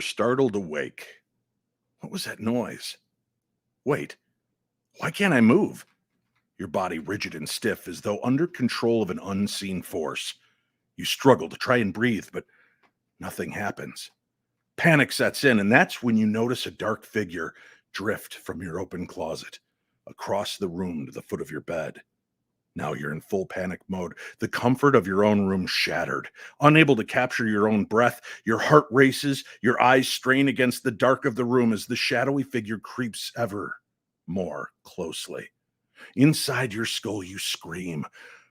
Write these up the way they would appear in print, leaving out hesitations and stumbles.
startled awake. What was that noise? Wait, why can't I move? Your body rigid and stiff as though under control of an unseen force. You struggle to try and breathe, but nothing happens. Panic sets in, and that's when you notice a dark figure drift from your open closet across the room to the foot of your bed. Now you're in full panic mode, the comfort of your own room shattered. Unable to capture your own breath, your heart races, your eyes strain against the dark of the room as the shadowy figure creeps ever more closely. Inside your skull, you scream,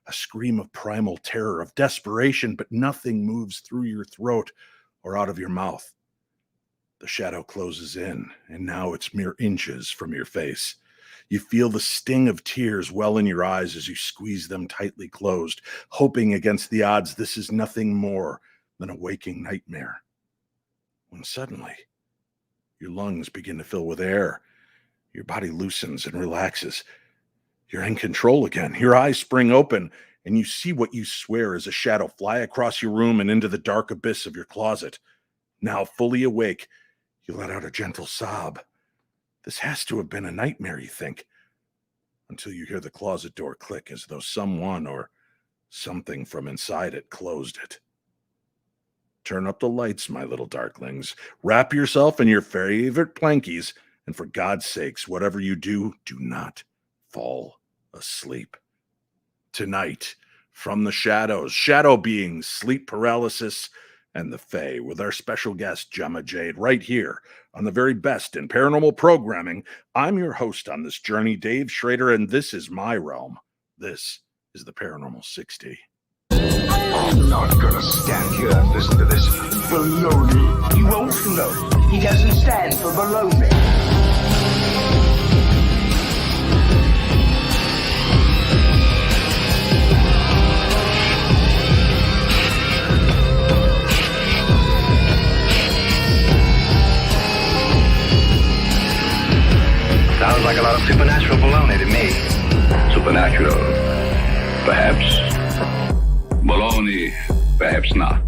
a scream of primal terror, of desperation, but nothing moves through your throat or out of your mouth. The shadow closes in, and now it's mere inches from your face. You feel the sting of tears well in your eyes as you squeeze them tightly closed, hoping against the odds this is nothing more than a waking nightmare. When suddenly, your lungs begin to fill with air. Your body loosens and relaxes. You're in control again. Your eyes spring open, and you see what you swear is a shadow fly across your room and into the dark abyss of your closet. Now fully awake, you let out a gentle sob. This has to have been a nightmare, you think, until you hear the closet door click as though someone or something from inside it closed it. Turn up the lights, my little darklings. Wrap yourself in your favorite plankies, and for God's sakes, whatever you do, do not fall asleep. Tonight, from the shadows, shadow beings, sleep paralysis, and the Fae, with our special guest, Gemma Jade, right here on the very best in paranormal programming. I'm your host on this journey, Dave Schrader, and this is my realm. This is the Paranormal 60. I'm not gonna stand here and listen to this baloney. He won't float. He doesn't stand for baloney. Sounds like a lot of supernatural baloney to me. Supernatural, perhaps. Baloney, perhaps not.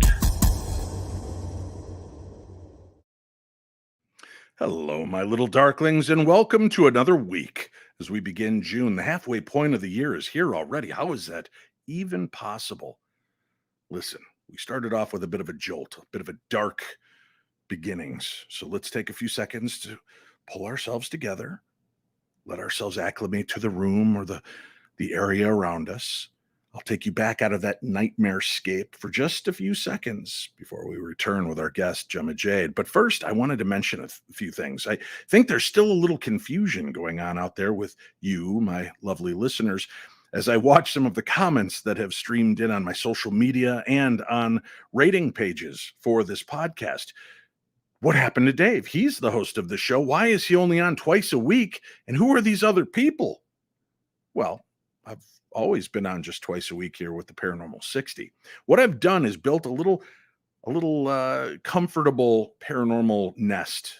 Hello, my little darklings, and welcome to another week as we begin June. The halfway point of the year is here already. How is that even possible? Listen, we started off with a bit of a jolt, a bit of a dark beginnings. So let's take a few seconds to pull ourselves together. Let ourselves acclimate to the room or the area around us. I'll take you back out of that nightmare scape for just a few seconds before we return with our guest, Gemma Jade. But first, I wanted to mention a few things. I think there's still a little confusion going on out there with you, my lovely listeners, as I watch some of the comments that have streamed in on my social media and on rating pages for this podcast. What happened to Dave? He's the host of the show. Why is he only on twice a week? And who are these other people? Well, I've always been on just twice a week here with the Paranormal 60. What I've done is built a little comfortable paranormal nest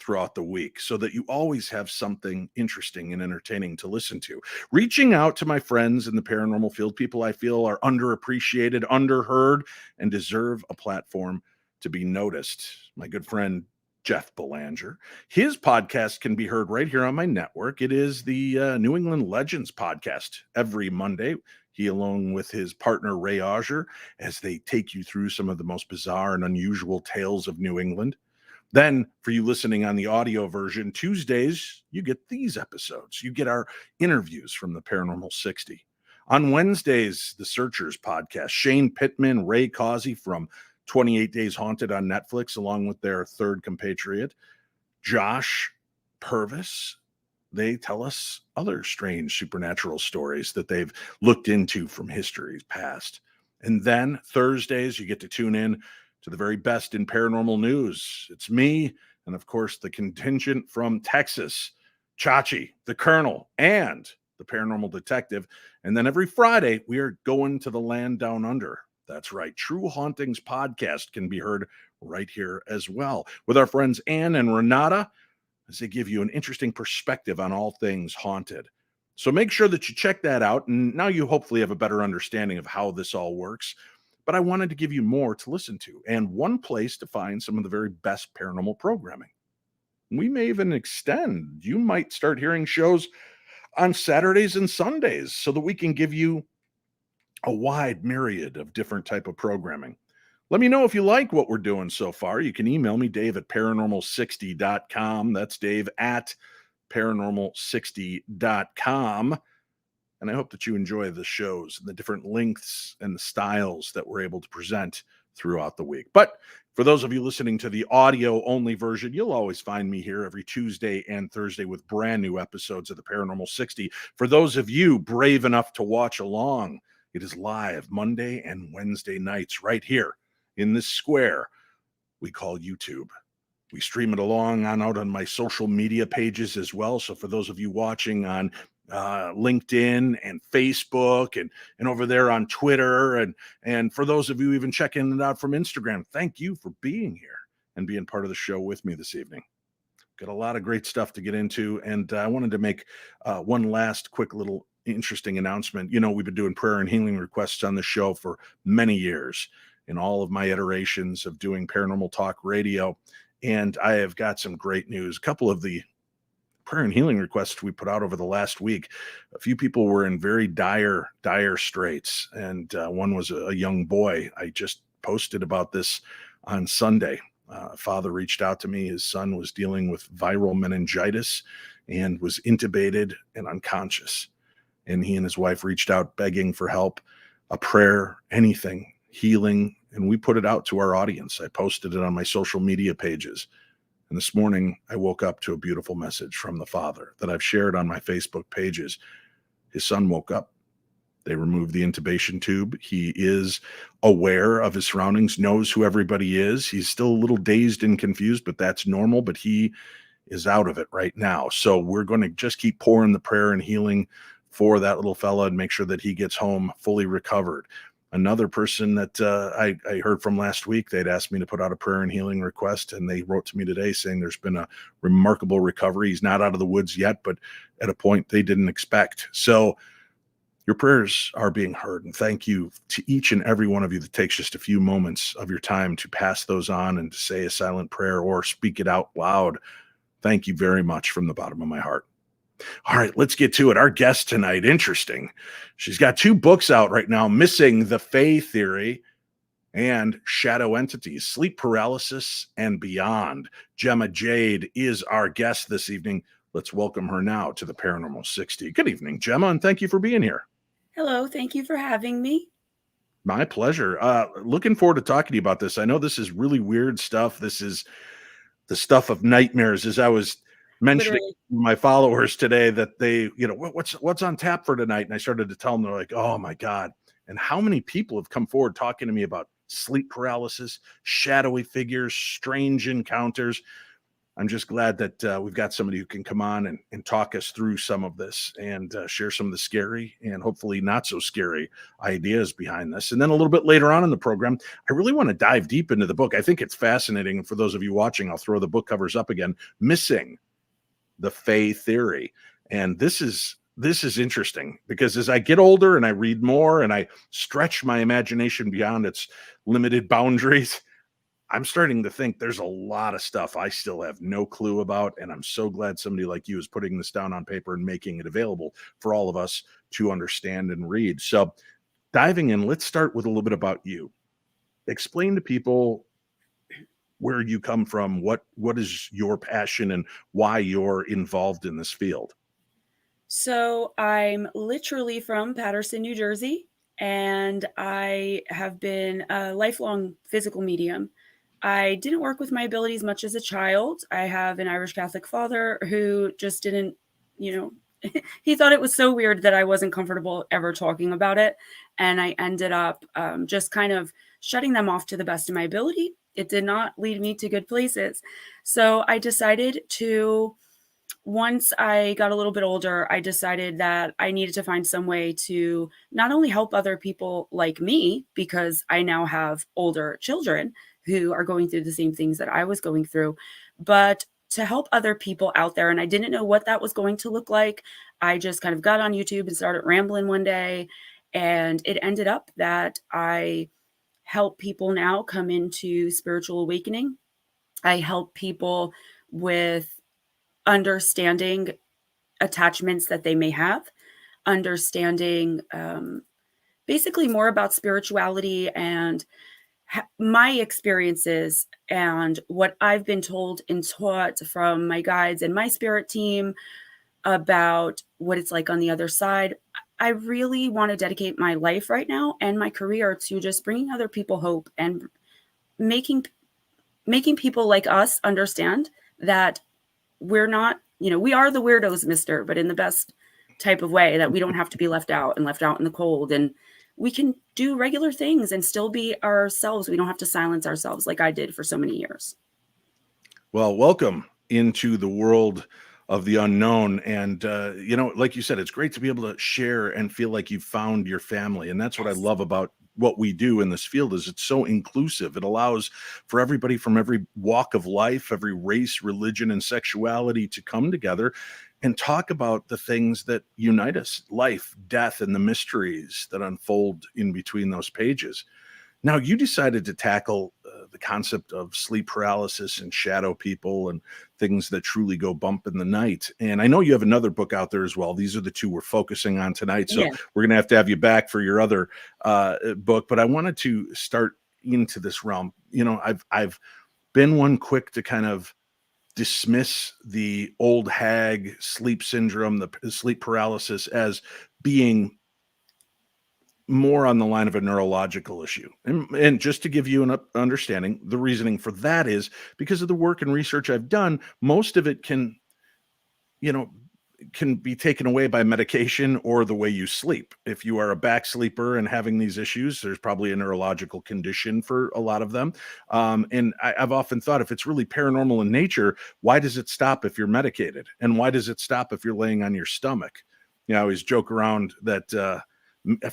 throughout the week so that you always have something interesting and entertaining to listen to. Reaching out to my friends in the paranormal field, people I feel are underappreciated, underheard, and deserve a platform to be noticed. My good friend Jeff Belanger, his podcast can be heard right here on my network. It is the New England Legends podcast every Monday. He, along with his partner Ray Auger, as they take you through some of the most bizarre and unusual tales of New England. Then, for you listening on the audio version, Tuesdays, you get these episodes. You get our interviews from the Paranormal 60. On Wednesdays, the Searchers podcast, Shane Pittman, Ray Causey from 28 Days Haunted on Netflix, along with their third compatriot, Josh Purvis. They tell us other strange supernatural stories that they've looked into from history's past. And then Thursdays, you get to tune in to the very best in paranormal news. It's me, and of course, the contingent from Texas, Chachi, the Colonel, and the Paranormal Detective. And then every Friday, we are going to the land down under. That's right. True Hauntings podcast can be heard right here as well with our friends Ann and Renata, as they give you an interesting perspective on all things haunted. So make sure that you check that out. And now you hopefully have a better understanding of how this all works. but I wanted to give you more to listen to and one place to find some of the very best paranormal programming. We may even extend. You might start hearing shows on Saturdays and Sundays so that we can give you a wide myriad of different type of programming. Let me know if you like what we're doing so far. You can email me, Dave at paranormal60.com. That's Dave at paranormal60.com. And I hope that you enjoy the shows and the different lengths and the styles that we're able to present throughout the week. But for those of you listening to the audio only version, you'll always find me here every Tuesday and Thursday with brand new episodes of the Paranormal 60. For those of you brave enough to watch along, it is live Monday and Wednesday nights right here in this square we call YouTube. We stream it along out on my social media pages as well. So for those of you watching on LinkedIn and Facebook and over there on Twitter, and for those of you even checking it out from Instagram, thank you for being here and being part of the show with me this evening. Got a lot of great stuff to get into, and I wanted to make one last quick little interesting announcement. You know, we've been doing prayer and healing requests on the show for many years in all of my iterations of doing paranormal talk radio, and I have got some great news. A couple of the prayer and healing requests we put out over the last week, a few people were in very dire straits, and one was a young boy. I just posted about this on Sunday. Father reached out to me. His son was dealing with viral meningitis and was intubated and unconscious. And he and his wife reached out begging for help, a prayer, anything, healing. And we put it out to our audience. I posted it on my social media pages. And this morning, I woke up to a beautiful message from the father that I've shared on my Facebook pages. His son woke up. They removed the intubation tube. He is aware of his surroundings, knows who everybody is. He's still a little dazed and confused, but that's normal. But he is out of it right now. So we're going to just keep pouring the prayer and healing for that little fella and make sure that he gets home fully recovered. Another person that I heard from last week, they'd asked me to put out a prayer and healing request, and they wrote to me today saying there's been a remarkable recovery. He's not out of the woods yet, but at a point they didn't expect. So your prayers are being heard, and thank you to each and every one of you that takes just a few moments of your time to pass those on and to say a silent prayer or speak it out loud. Thank you very much from the bottom of my heart. All right, let's get to it. Our guest tonight, interesting. She's got 2 books out right now, Missing the Fae Theory and Shadow Entities, Sleep Paralysis and Beyond. Gemma Jade is our guest this evening. Let's welcome her now to the Paranormal 60. Good evening, Gemma, and thank you for being here. Hello, thank you for having me. My pleasure. Looking forward to talking to you about this. I know this is really weird stuff. This is the stuff of nightmares. As I was mentioning Literally. to my followers today that they, what's on tap for tonight? And I started to tell them, they're like, oh my God. And how many people have come forward talking to me about sleep paralysis, shadowy figures, strange encounters. I'm just glad that we've got somebody who can come on and talk us through some of this and share some of the scary and hopefully not so scary ideas behind this. And then a little bit later on in the program, I really want to dive deep into the book. I think it's fascinating. And for those of you watching, I'll throw the book covers up again. Missing the Fae Theory. And this is interesting because as I get older and I read more and I stretch my imagination beyond its limited boundaries, I'm starting to think there's a lot of stuff I still have no clue about. And I'm so glad somebody like you is putting this down on paper and making it available for all of us to understand and read. So diving in, let's start with a little bit about you. Explain to people where you come from, what is your passion and why you're involved in this field. So I'm literally from Paterson, New Jersey, and I have been a lifelong physical medium. I didn't work with my abilities much as a child. I have an Irish Catholic father who just didn't, he thought it was so weird that I wasn't comfortable ever talking about it. And I ended up just kind of shutting them off to the best of my ability. It did not lead me to good places. So I decided to, once I got a little bit older, I decided that I needed to find some way to not only help other people like me, because I now have older children who are going through the same things that I was going through, but to help other people out there. And I didn't know what that was going to look like. I just kind of got on YouTube and started rambling one day. And it ended up that I help people now come into spiritual awakening. I help people with understanding attachments that they may have, understanding basically more about spirituality and my experiences and what I've been told and taught from my guides and my spirit team about what it's like on the other side. I really want to dedicate my life right now and my career to just bringing other people hope and making people like us understand that we're not, we are the weirdos, mister, but in the best type of way, that we don't have to be left out and left out in the cold, and we can do regular things and still be ourselves. We don't have to silence ourselves like I did for so many years. Well, welcome into the world of the unknown. And, like you said, it's great to be able to share and feel like you've found your family. And that's what I Yes. love about what we do in this field is it's so inclusive. It allows for everybody from every walk of life, every race, religion, and sexuality to come together and talk about the things that unite us, life, death, and the mysteries that unfold in between those pages. Now, you decided to tackle the concept of sleep paralysis and shadow people and things that truly go bump in the night. And I know you have another book out there as well. These are the two we're focusing on tonight. So Yeah. we're going to have you back for your other book. But I wanted to start into this realm. I've been one quick to kind of dismiss the old hag sleep syndrome, the sleep paralysis, as being more on the line of a neurological issue. And just to give you an understanding, the reasoning for that is because of the work and research I've done, most of it can be taken away by medication or the way you sleep. If you are a back sleeper and having these issues, there's probably a neurological condition for a lot of them. And I've often thought if it's really paranormal in nature, why does it stop if you're medicated? And why does it stop if you're laying on your stomach? I always joke around that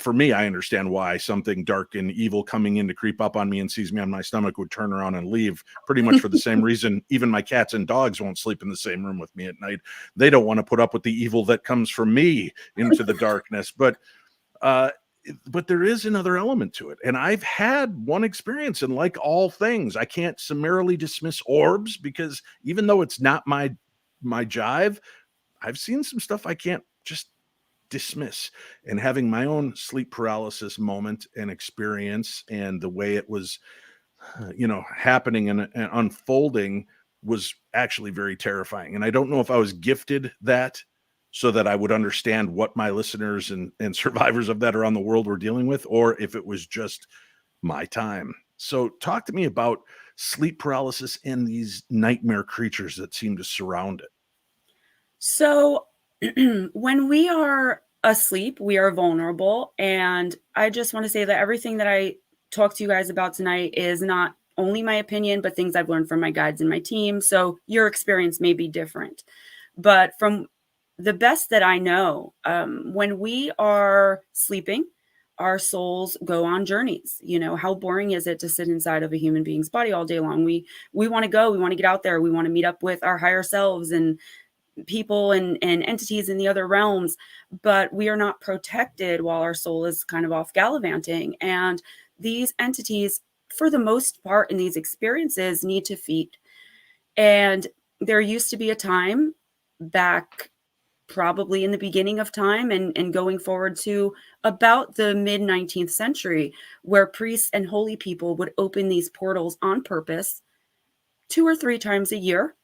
for me, I understand why something dark and evil coming in to creep up on me and sees me on my stomach would turn around and leave, pretty much for the same reason. Even my cats and dogs won't sleep in the same room with me at night. They don't want to put up with the evil that comes from me into the darkness. But there is another element to it. And I've had one experience, and like all things, I can't summarily dismiss orbs because even though it's not my jive, I've seen some stuff I can't just dismiss. And having my own sleep paralysis moment and experience and the way it was happening and unfolding was actually very terrifying. And I don't know if I was gifted that so that I would understand what my listeners and survivors of that around the world were dealing with, or if it was just my time. So talk to me about sleep paralysis and these nightmare creatures that seem to surround it. So when we are asleep, we are vulnerable. And I just want to say that everything that I talk to you guys about tonight is not only my opinion, but things I've learned from my guides and my team. So your experience may be different. But from the best that I know, when we are sleeping, our souls go on journeys. How boring is it to sit inside of a human being's body all day long? We want to go, we want to get out there, we want to meet up with our higher selves and people and entities in the other realms, but we are not protected while our soul is kind of off gallivanting. And these entities, for the most part in these experiences, need to feed. And there used to be a time back probably in the beginning of time and going forward to about the mid 19th century, where priests and holy people would open these portals on purpose 2 or 3 times a year.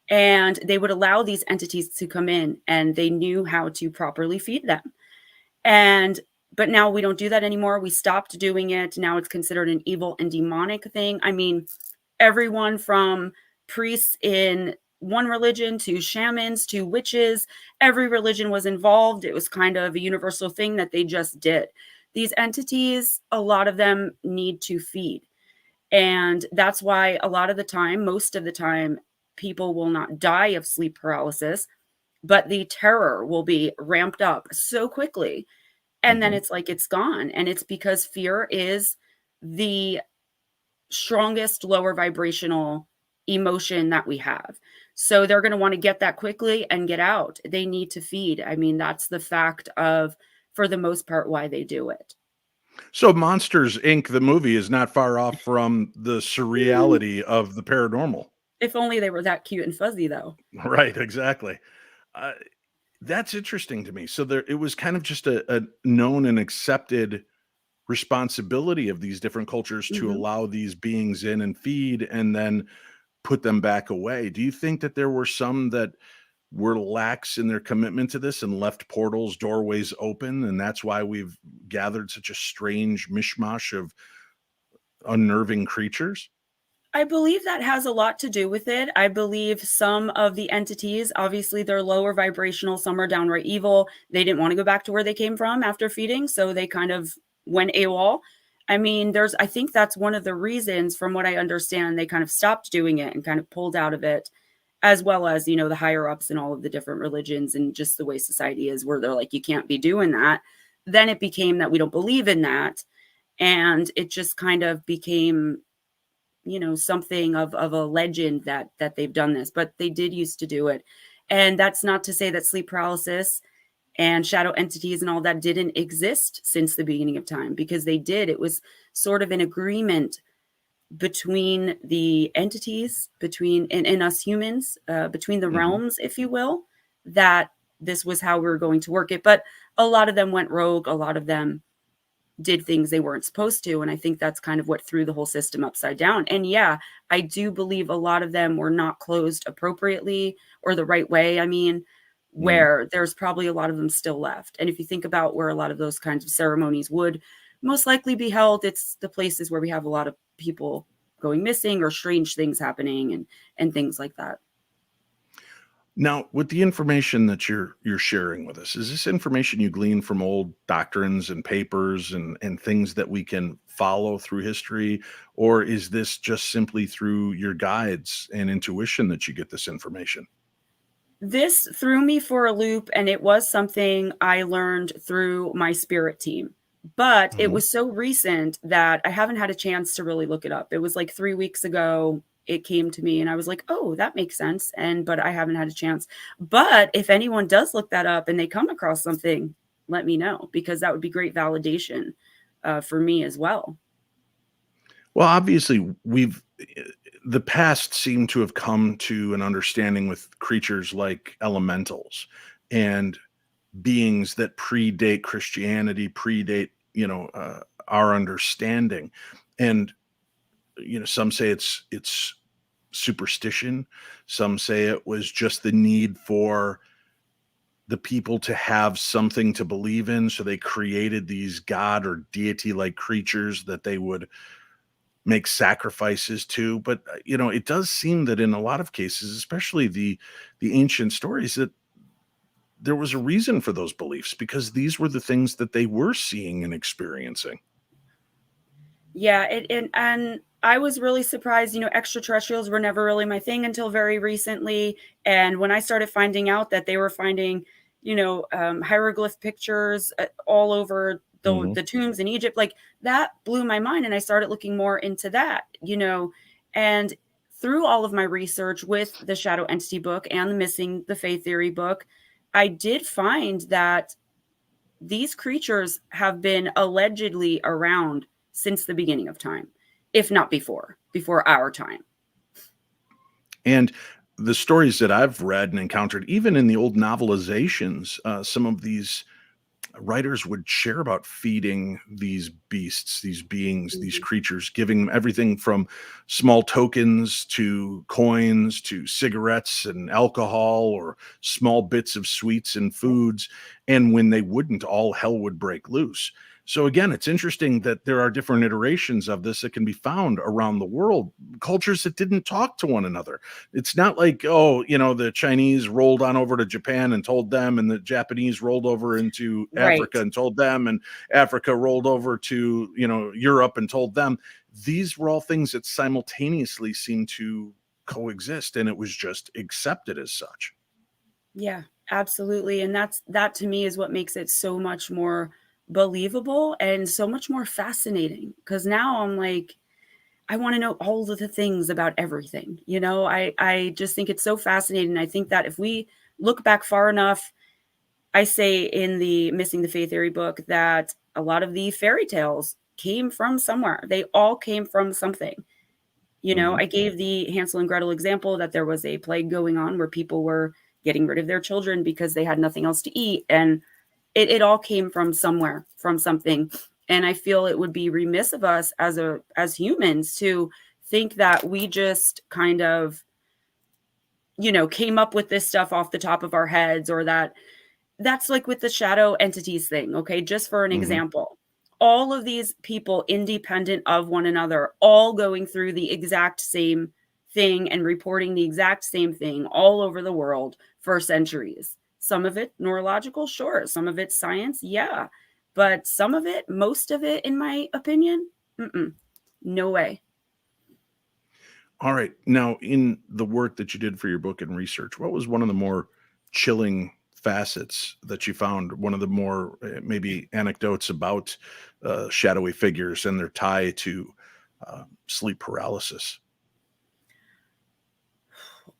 And they would allow these entities to come in, and they knew how to properly feed them. But now we don't do that anymore. We stopped doing it. Now it's considered an evil and demonic thing. I mean, everyone from priests in one religion to shamans to witches, every religion was involved. It was kind of a universal thing that they just did. These entities, a lot of them need to feed. And that's why a lot of the time, most of the time, people will not die of sleep paralysis, but the terror will be ramped up so quickly. And then it's like it's gone. And it's because fear is the strongest lower vibrational emotion that we have. So they're going to want to get that quickly and get out. They need to feed. I mean, that's the fact of, for the most part, why they do it. So Monsters Inc., the movie, is not far off from the surreality of the paranormal. If only they were that cute and fuzzy, though. Right, exactly. Uh, that's interesting to me. So there it was kind of just a known and accepted responsibility of these different cultures to Mhm. allow these beings in and feed and then put them back away. Do you think that there were some that were lax in their commitment to this and left portals, doorways open, and that's why we've gathered such a strange mishmash of unnerving creatures? I believe that has a lot to do with it. I believe some of the entities, obviously, they're lower vibrational, some are downright evil. They didn't want to go back to where they came from after feeding, so they kind of went AWOL. I mean, I think that's one of the reasons, from what I understand, they kind of stopped doing it and kind of pulled out of it, as well as, the higher ups in all of the different religions and just the way society is, where they're like, you can't be doing that. Then it became that we don't believe in that. And it just kind of became something of a legend that they've done this, but they did used to do it. And that's not to say that sleep paralysis and shadow entities and all that didn't exist since the beginning of time, because they did. It was sort of an agreement between the entities, between and us humans, between the Mhm. realms, if you will, that this was how we were going to work it. But a lot of them went rogue. A lot of them did things they weren't supposed to, and I think that's kind of what threw the whole system upside down. And yeah, I do believe a lot of them were not closed appropriately or the right way. I mean, Mhm. where there's probably a lot of them still left. And if you think about where a lot of those kinds of ceremonies would most likely be held, it's the places where we have a lot of people going missing or strange things happening and things like that. Now, with the information that you're sharing with us, is this information you glean from old doctrines and papers and things that we can follow through history, or is this just simply through your guides and intuition that you get this information? This threw me for a loop, and it was something I learned through my spirit team. But it Mhm. was so recent that I haven't had a chance to really look it up. It was like 3 weeks ago it came to me and I was like, "Oh, that makes sense." But I haven't had a chance. But if anyone does look that up and they come across something, let me know, because that would be great validation for me as well. Well, obviously, the past seemed to have come to an understanding with creatures like elementals and beings that predate Christianity, predate, our understanding. And, some say it's superstition. Some say it was just the need for the people to have something to believe in. So they created these god or deity like creatures that they would make sacrifices to. But, it does seem that in a lot of cases, especially the ancient stories, that there was a reason for those beliefs because these were the things that they were seeing and experiencing. Yeah, and I was really surprised, extraterrestrials were never really my thing until very recently. And when I started finding out that they were finding, hieroglyph pictures all over Mhm. the tombs in Egypt, like that blew my mind. And I started looking more into that, and through all of my research with the Shadow Entity book and the Missing the Faith Theory book, I did find that these creatures have been allegedly around since the beginning of time, if not before our time. And the stories that I've read and encountered, even in the old novelizations, some of these writers would share about feeding these beasts, these beings, these Mhm. creatures, giving them everything from small tokens to coins to cigarettes and alcohol or small bits of sweets and foods. And when they wouldn't, all hell would break loose. So again, it's interesting that there are different iterations of this that can be found around the world, cultures that didn't talk to one another. It's not like, oh, the Chinese rolled on over to Japan and told them, and the Japanese rolled over into Right. Africa and told them, and Africa rolled over to, Europe and told them. These were all things that simultaneously seemed to coexist, and it was just accepted as such. Yeah, absolutely. And that to me is what makes it so much more believable and so much more fascinating. Because now I'm like, I want to know all of the things about everything. I just think it's so fascinating. I think that if we look back far enough, I say in the Missing the Faith Theory book that A lot of the fairy tales came from somewhere. They all came from something. You know, Mhm. I gave the Hansel and Gretel example that there was a plague going on where people were getting rid of their children because they had nothing else to eat. And it all came from somewhere, from something. And I feel it would be remiss of us as humans to think that we just kind of, you know, came up with this stuff off the top of our heads, or that's like with the shadow entities thing. Okay. Just for an Mhm. example, all of these people independent of one another, all going through the exact same thing and reporting the exact same thing all over the world for centuries. Some of it neurological, sure. Some of it science, yeah. But some of it, most of it, in my opinion, no way. All right. Now, in the work that you did for your book and research, what was one of the more chilling facets that you found? One of the more maybe anecdotes about shadowy figures and their tie to sleep paralysis?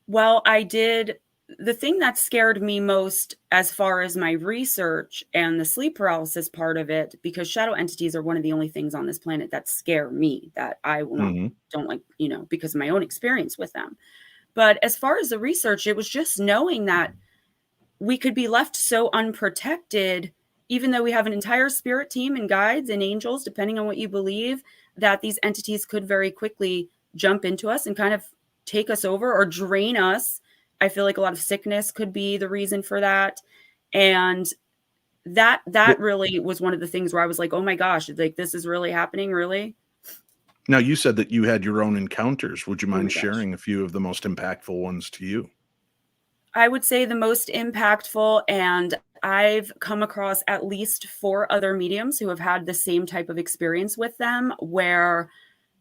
Well, I did the thing that scared me most as far as my research and the sleep paralysis part of it, because shadow entities are one of the only things on this planet that scare me, that I will not Hmm. don't like, you know, because of my own experience with them. But as far as the research, it was just knowing that we could be left so unprotected, even though we have an entire spirit team and guides and angels, depending on what you believe, that these entities could very quickly jump into us and kind of take us over or drain us. I feel like a lot of sickness could be the reason for that. And that Well, really was one of the things where I was like, oh my gosh, like this is really happening, really? now you said that you had your own encounters. Would you Oh my mind gosh. sharing a few of the most impactful ones to you? I would say the most impactful, and I've come across at least 4 other mediums who have had the same type of experience with them, where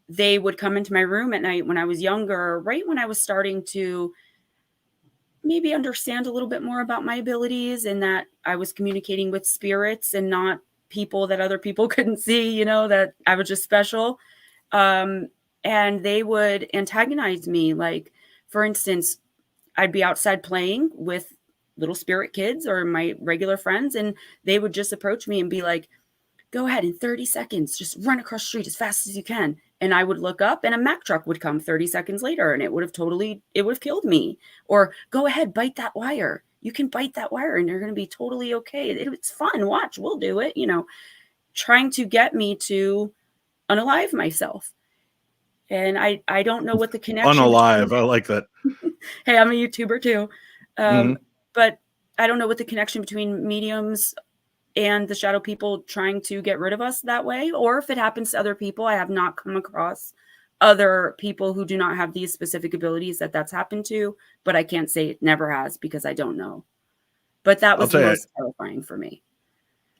they would come into my room at night when I was younger, right when I was starting to maybe understand a little bit more about my abilities, and that I was communicating with spirits and not people that other people couldn't see, you know, that I was just special. Um, and they would antagonize me. Like, for instance, I'd be outside playing with little spirit kids or my regular friends, and they would just approach me and be like, "Go ahead in 30 seconds, just run across the street as fast as you can." And I would look up and a Mack truck would come 30 seconds later and it would have killed me. Or, "Go ahead, bite that wire. You can bite that wire and you're going to be totally okay. It's fun. Watch, we'll do it." You know, trying to get me to unalive myself. And I don't know what the connection between Unalive. I like that. hey, I'm a YouTuber too. Hmm. But I don't know what the connection between mediums and the shadow people trying to get rid of us that way, or if it happens to other people. I have not come across other people who do not have these specific abilities that's happened to, but I can't say it never has because I don't know. But that I'll was the tell you, most terrifying for me.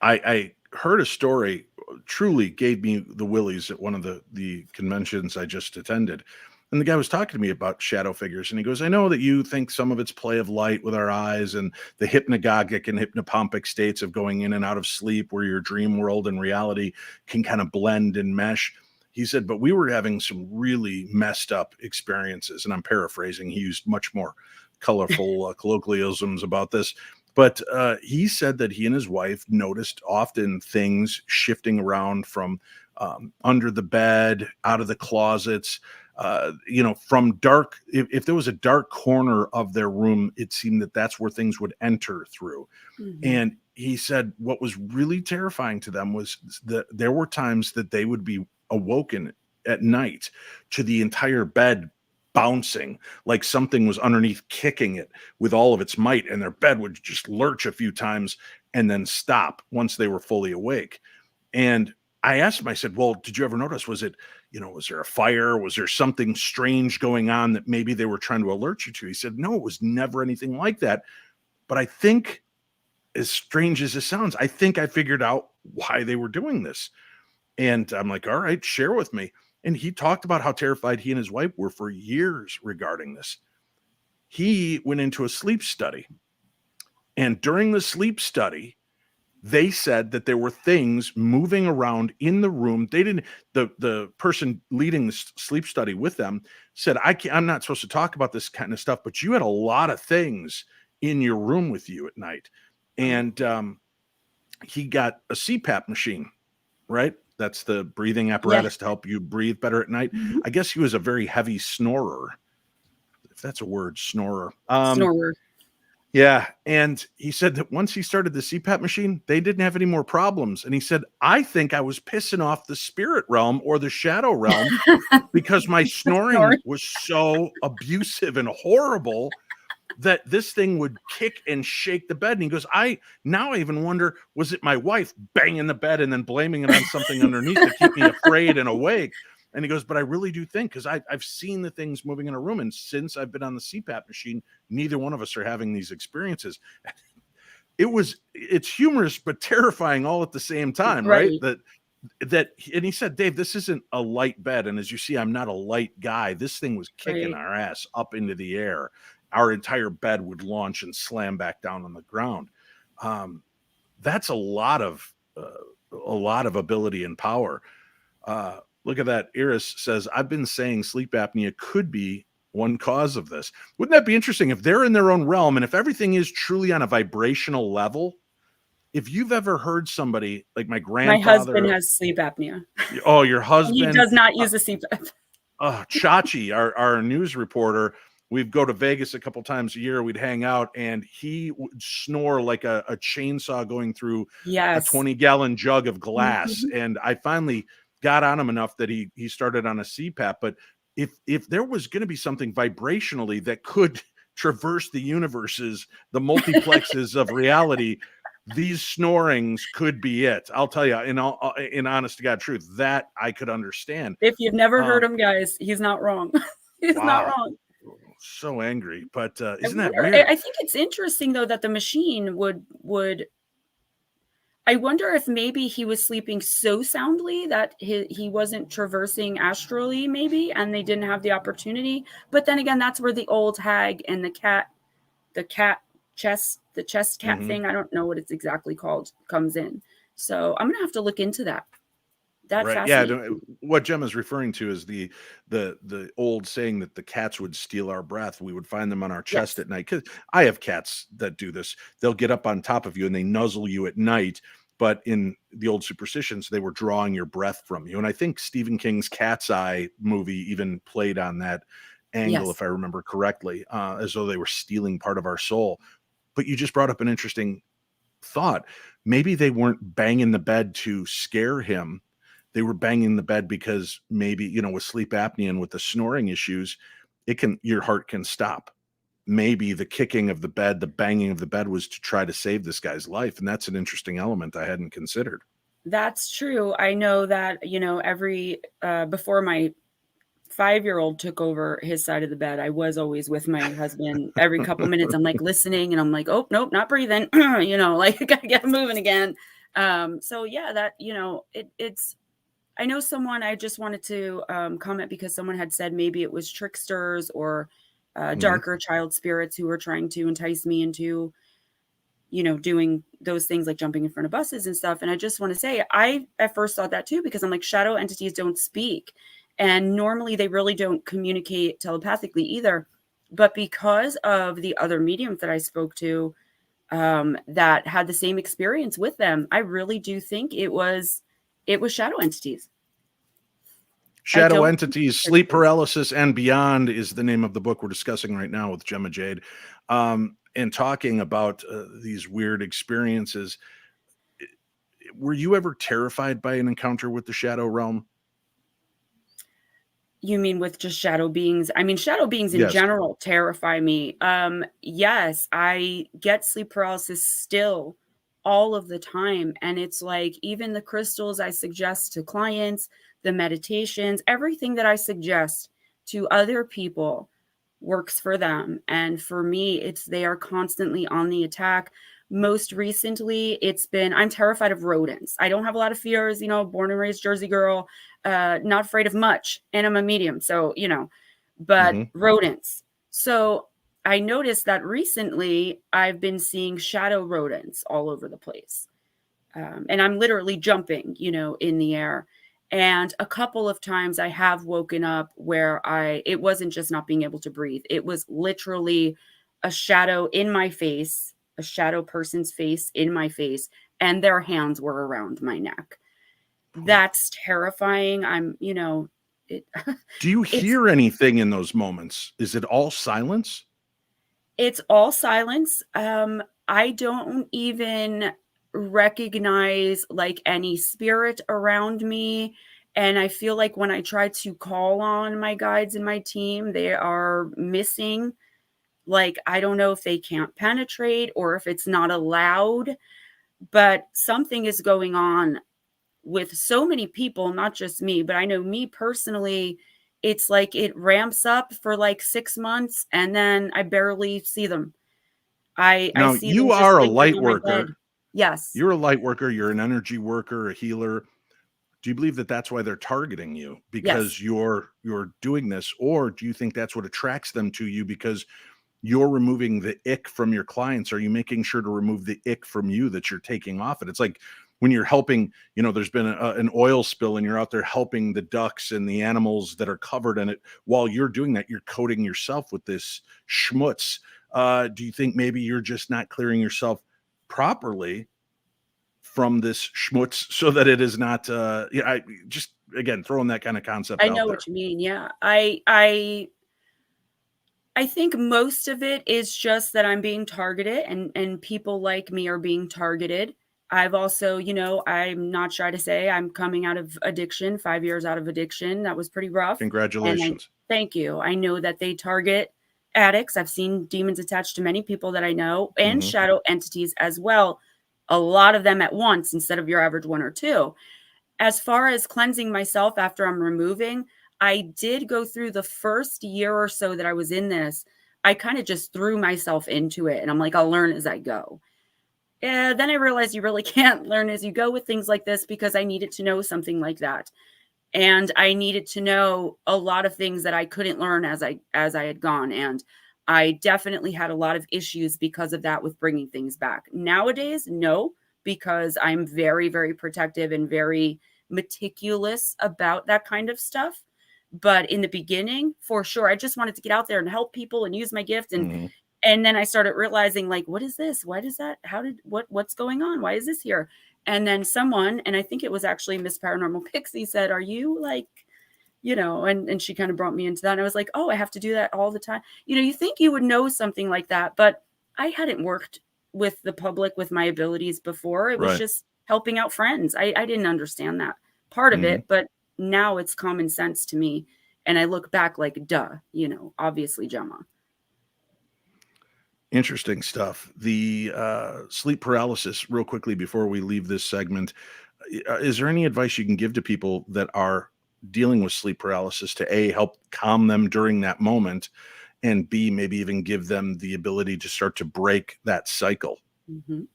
I heard a story, truly gave me the willies at one of the conventions I just attended. And the guy was talking to me about shadow figures, and he goes, "I know that you think some of it's play of light with our eyes and the hypnagogic and hypnopompic states of going in and out of sleep where your dream world and reality can kind of blend and mesh." He said, "But we were having some really messed up experiences." And I'm paraphrasing. He used much more colorful colloquialisms about this, but he said that he and his wife noticed often things shifting around from under the bed, out of the closets, from dark. If there was a dark corner of their room, it seemed that that's where things would enter through. Mhm. And he said what was really terrifying to them was that there were times that they would be awoken at night to the entire bed bouncing, like something was underneath kicking it with all of its might, and their bed would just lurch a few times and then stop once they were fully awake. And I asked him, I said, "Well, did you ever notice? Was there a fire? Was there something strange going on that maybe they were trying to alert you to?" He said, "No, it was never anything like that. But I think, as strange as it sounds, I think I figured out why they were doing this." And I'm like, "All right, share with me." And he talked about how terrified he and his wife were for years regarding this. He went into a sleep study. And during the sleep study, they said that there were things moving around in the room. They didn't, the person leading the sleep study with them said, I'm not supposed to talk about this kind of stuff, but you had a lot of things in your room with you at night. Oh. And he got a CPAP machine right? That's the breathing Yeah. apparatus to help you breathe better at night. Mhm. I guess he was a very heavy snorer, if that's a word, snorer. Snorer. Yeah, and he said that once he started the CPAP machine, they didn't have any more problems. And he said, I think I was pissing off the spirit realm or the shadow realm because my snoring Snoring. was so abusive and horrible that this thing would kick and shake the bed. And he goes, I even wonder, was it my wife banging the bed and then blaming it on something underneath to keep me afraid and awake? And he goes, but I really do think, because I've seen the things moving in a room, and since I've been on the CPAP machine, neither one of us are having these experiences. It's humorous but terrifying all at the same time, right? Right. And he said, Dave, this isn't a light bed, and as you see, I'm not a light guy. This thing was kicking Right. our ass up into the air. Our entire bed would launch and slam back down on the ground. That's a lot of ability and power. Look at that. Iris says, I've been saying sleep apnea could be one cause of this. Wouldn't that be interesting if they're in their own realm and if everything is truly on a vibrational level? If you've ever heard somebody like my My husband grandfather, has sleep apnea, your and he husband, does not use a CPAP. Chachi, our news reporter, we'd go to Vegas a couple times a year. We'd hang out, and he would snore like a chainsaw going through a Yes. 20-gallon jug of glass. Mhm. And I finally got on him enough that he started on a CPAP. But if there was going to be something vibrationally that could traverse the universes, the multiplexes of reality, these snorings could be it. I'll tell you, in honest to God truth, that I could understand. If you've never heard him, guys, he's not wrong. He's not Wow. wrong. So angry, but I isn't that wonder, weird? I think it's interesting though that the machine would. I wonder if maybe he was sleeping so soundly that he wasn't traversing astrally, maybe, and they didn't have the opportunity. But then again, that's where the old hag and the chest cat Mhm. thing, I don't know what it's exactly called, comes in. So I'm gonna have to look into that. That Right. Yeah. fascinates me. What Gemma's referring to is the old saying that the cats would steal our breath. We would find them on our chest Yes. at night. Because I have cats that do this. They'll get up on top of you and they nuzzle you at night. But in the old superstitions, they were drawing your breath from you. And I think Stephen King's Cat's Eye movie even played on that angle, Yes. if I remember correctly, as though they were stealing part of our soul. But you just brought up an interesting thought. Maybe they weren't banging the bed to scare him. They were banging the bed because maybe, with sleep apnea and with the snoring issues, your heart can stop. Maybe the kicking of the bed, the banging of the bed was to try to save this guy's life. And that's an interesting element I hadn't considered. That's true. I know that, before my 5-year-old took over his side of the bed, I was always with my husband. Every couple minutes, I'm like listening and I'm like, oh, nope, not breathing, like gotta get moving again. So yeah, that, it's, I know someone, I just wanted to comment because someone had said maybe it was tricksters or Mhm. darker child spirits who were trying to entice me into, doing those things like jumping in front of buses and stuff. And I just want to say, I at first thought that too, because I'm like, shadow entities don't speak. And normally they really don't communicate telepathically either. But because of the other mediums that I spoke to that had the same experience with them, I really do think it was shadow entities. I Shadow don't think Entities, Sleep tricksters. Paralysis and Beyond is the name of the book we're discussing right now with Gemma Jade. And talking about these weird experiences. Were you ever terrified by an encounter with the shadow realm? You mean with just shadow beings? I mean, shadow beings in Yes. general terrify me. Yes, I get sleep paralysis still all of the time. And it's like even the crystals I suggest to clients, the meditations, everything that I suggest to other people works for them. And for me, it's they are constantly on the attack. Most recently, I'm terrified of rodents. I don't have a lot of fears, born and raised Jersey girl, not afraid of much, and I'm a medium. So, but Mhm. rodents. So I noticed that recently I've been seeing shadow rodents all over the place. And I'm literally jumping, in the air. And a couple of times I have woken up where it wasn't just not being able to breathe. It was literally a shadow in my face, a shadow person's face in my face, and their hands were around my neck. That's terrifying. It, Do you it's hear anything in those moments? Is it all silence? It's all silence. I don't even recognize like any spirit around me. And I feel like when I try to call on my guides and my team, they are missing. Like, I don't know if they can't penetrate or if it's not allowed, but something is going on with so many people, not just me, but I know me personally, it's like it ramps up for like 6 months and then I barely see them. I Now, see them you just are a lingering light on my bed. worker. Yes. You're a light worker. You're an energy worker, a healer. Do you believe that that's why they're targeting you Yes. because you're doing this, or do you think that's what attracts them to you because you're removing the ick from your clients? Are you making sure to remove the ick from you that you're taking off it? It's like when you're helping, there's been an oil spill and you're out there helping the ducks and the animals that are covered in it. While you're doing that, you're coating yourself with this schmutz. Do you think maybe you're just not clearing yourself properly from this schmutz so that it is not, yeah, I just, again, throwing that kind of concept I out know there. what you mean, yeah. I think most of it is just that I'm being targeted and people like me are being targeted. I've also, I'm not shy to say I'm coming out of addiction, 5 years out of addiction. That was pretty rough. And I Congratulations. thank you. I know that they target addicts. I've seen demons attached to many people that I know and Mhm. shadow entities as well. A lot of them at once instead of your average one or two. As far as cleansing myself after I'm removing, I did go through the first year or so that I was in this. I kind of just threw myself into it and I'm like, I'll learn as I go. Yeah, then I realized you really can't learn as you go with things like this because I needed to know something like that. And I needed to know a lot of things that I couldn't learn as I had gone, and I definitely had a lot of issues because of that with bringing things back. Nowadays, no, because I'm very, very protective and very meticulous about that kind of stuff. But in the beginning, for sure, I just wanted to get out there and help people and use my gift, and Mhm. then I started realizing, like, what is this? Why does that? How did what's going on? Why is this here? And then someone, and I think it was actually Miss Paranormal Pixie, said, "Are you like, and she kind of brought me into that. And I was like, oh, I have to do that all the time. You think you would know something like that, but I hadn't worked with the public with my abilities before. It was Right. just helping out friends. I didn't understand that part of Mhm. it, but now it's common sense to me. And I look back like, duh, obviously, Gemma. Interesting stuff. The sleep paralysis, real quickly before we leave this segment, is there any advice you can give to people that are dealing with sleep paralysis to A, help calm them during that moment, and B, maybe even give them the ability to start to break that cycle? Mhm.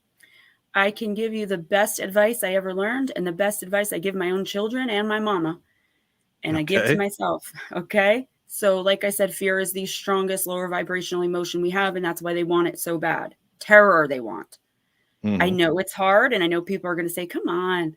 I can give you the best advice I ever learned and the best advice I give my own children and my mama. And I give to Okay. myself. Okay. So, like I said, fear is the strongest lower vibrational emotion we have, and that's why they want it so bad. Terror, they want. I Mhm. know it's hard, and I know people are going to say, come on,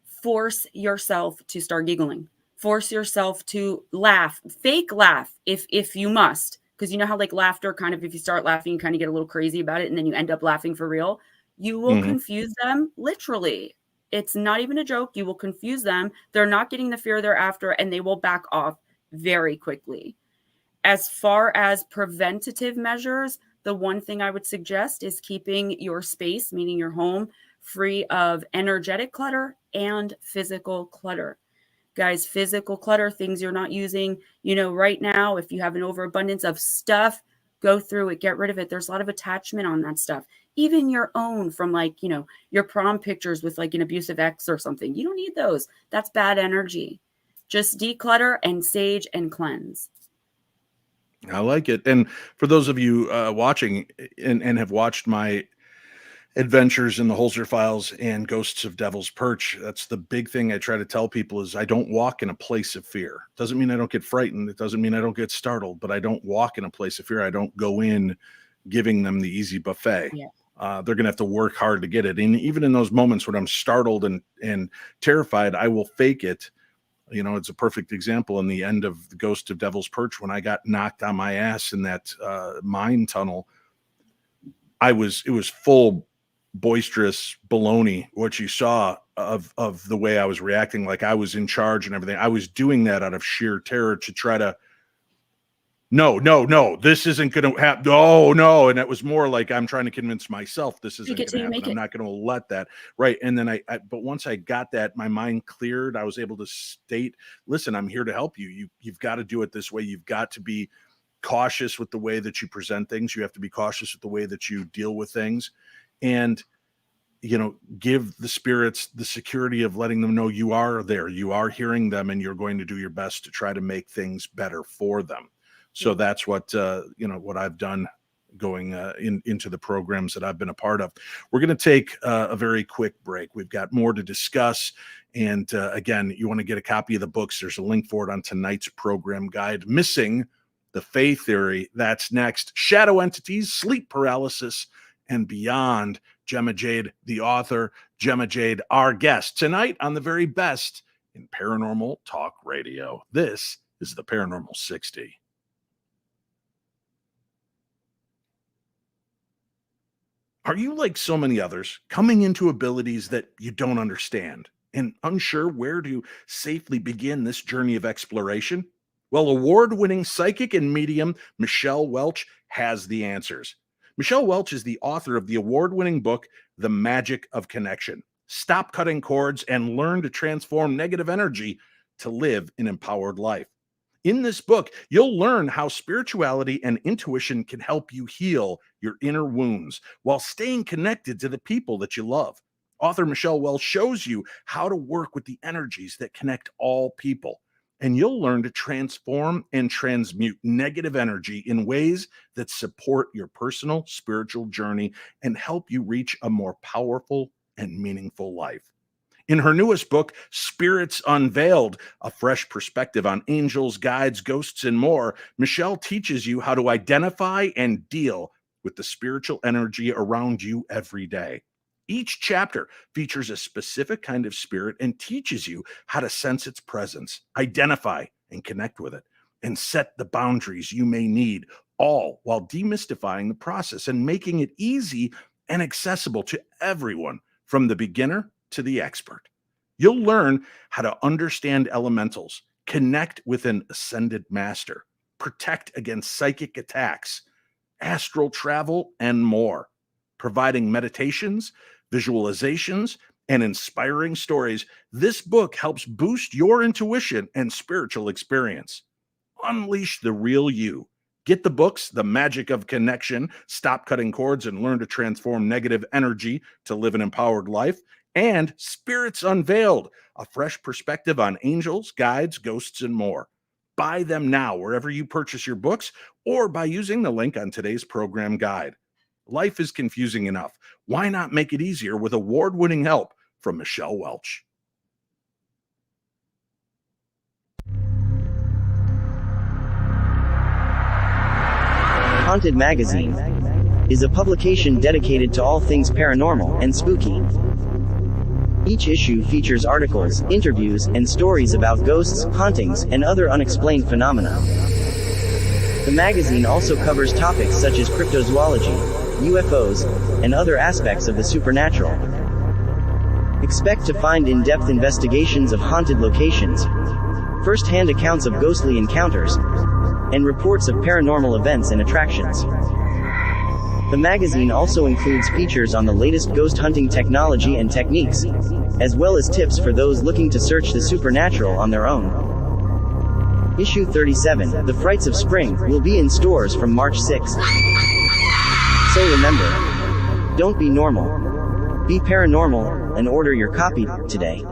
force yourself to start giggling, force yourself to laugh, fake laugh if you must. Because you know how, like, laughter kind of, if you start laughing, you kind of get a little crazy about it, and then you end up laughing for real. You will Mhm. confuse them literally. It's not even a joke. You will confuse them. They're not getting the fear they're after, and they will back off very quickly. As far as preventative measures, the one thing I would suggest is keeping your space, meaning your home, free of energetic clutter and physical clutter. Guys, physical clutter, things you're not using, right now, if you have an overabundance of stuff, go through it, get rid of it. There's a lot of attachment on that stuff. Even your own from, like, your prom pictures with like an abusive ex or something. You don't need those. That's bad energy. Just declutter and sage and cleanse. I like it. And for those of you watching and have watched my adventures in the Holzer Files and Ghosts of Devil's Perch, that's the big thing I try to tell people is I don't walk in a place of fear. Doesn't mean I don't get frightened. It doesn't mean I don't get startled, but I don't walk in a place of fear. I don't go in giving them the easy buffet. Yeah. They're going to have to work hard to get it. And even in those moments when I'm startled and terrified, I will fake it. It's a perfect example in the end of the Ghost of Devil's Perch when I got knocked on my ass in that mine tunnel. It was full boisterous baloney, what you saw of the way I was reacting, like I was in charge and everything. I was doing that out of sheer terror to try to, no, this isn't going to happen. No. And it was more like I'm trying to convince myself this isn't going to happen. I'm not going to let that. Right. And then but once I got that, my mind cleared. I was able to state, listen, I'm here to help you. You've got to do it this way. You've got to be cautious with the way that you present things. You have to be cautious with the way that you deal with things. And, give the spirits the security of letting them know you are there, you are hearing them, and you're going to do your best to try to make things better for them. So that's what, what I've done going into the programs that I've been a part of. We're going to take a very quick break. We've got more to discuss. And again, you want to get a copy of the books. There's a link for it on tonight's program guide. Missing the Faith Theory. That's next. Shadow entities, sleep paralysis, and beyond. Gemma Jade, the author. Gemma Jade, our guest tonight on the very best in paranormal talk radio. This is the Paranormal 60. Are you like so many others, coming into abilities that you don't understand and unsure where to safely begin this journey of exploration? Well, award-winning psychic and medium Michelle Welch has the answers. Michelle Welch is the author of the award-winning book, The Magic of Connection. Stop cutting cords and learn to transform negative energy to live an empowered life. In this book, you'll learn how spirituality and intuition can help you heal your inner wounds while staying connected to the people that you love. Author Michelle Welch shows you how to work with the energies that connect all people, and you'll learn to transform and transmute negative energy in ways that support your personal spiritual journey and help you reach a more powerful and meaningful life. In her newest book, Spirits Unveiled, a fresh perspective on angels, guides, ghosts, and more, Michelle teaches you how to identify and deal with the spiritual energy around you every day. Each chapter features a specific kind of spirit and teaches you how to sense its presence, identify and connect with it, and set the boundaries you may need, all while demystifying the process and making it easy and accessible to everyone, from the beginner to the expert. You'll learn how to understand elementals, connect with an ascended master, protect against psychic attacks, astral travel, and more. Providing meditations, visualizations, and inspiring stories, this book helps boost your intuition and spiritual experience. Unleash the real you. Get the books, The Magic of Connection, Stop Cutting Cords and Learn to Transform Negative Energy to Live an Empowered Life, and Spirits Unveiled, a fresh perspective on angels, guides, ghosts, and more. Buy them now wherever you purchase your books or by using the link on today's program guide. Life is confusing enough. Why not make it easier with award-winning help from Michelle Welch? Haunted Magazine is a publication dedicated to all things paranormal and spooky. Each issue features articles, interviews, and stories about ghosts, hauntings, and other unexplained phenomena. The magazine also covers topics such as cryptozoology, UFOs, and other aspects of the supernatural. Expect to find in-depth investigations of haunted locations, first-hand accounts of ghostly encounters, and reports of paranormal events and attractions. The magazine also includes features on the latest ghost hunting technology and techniques, as well as tips for those looking to search the supernatural on their own. Issue 37, The Frights of Spring, will be in stores from March 6. So remember, don't be normal. Be paranormal, and order your copy today.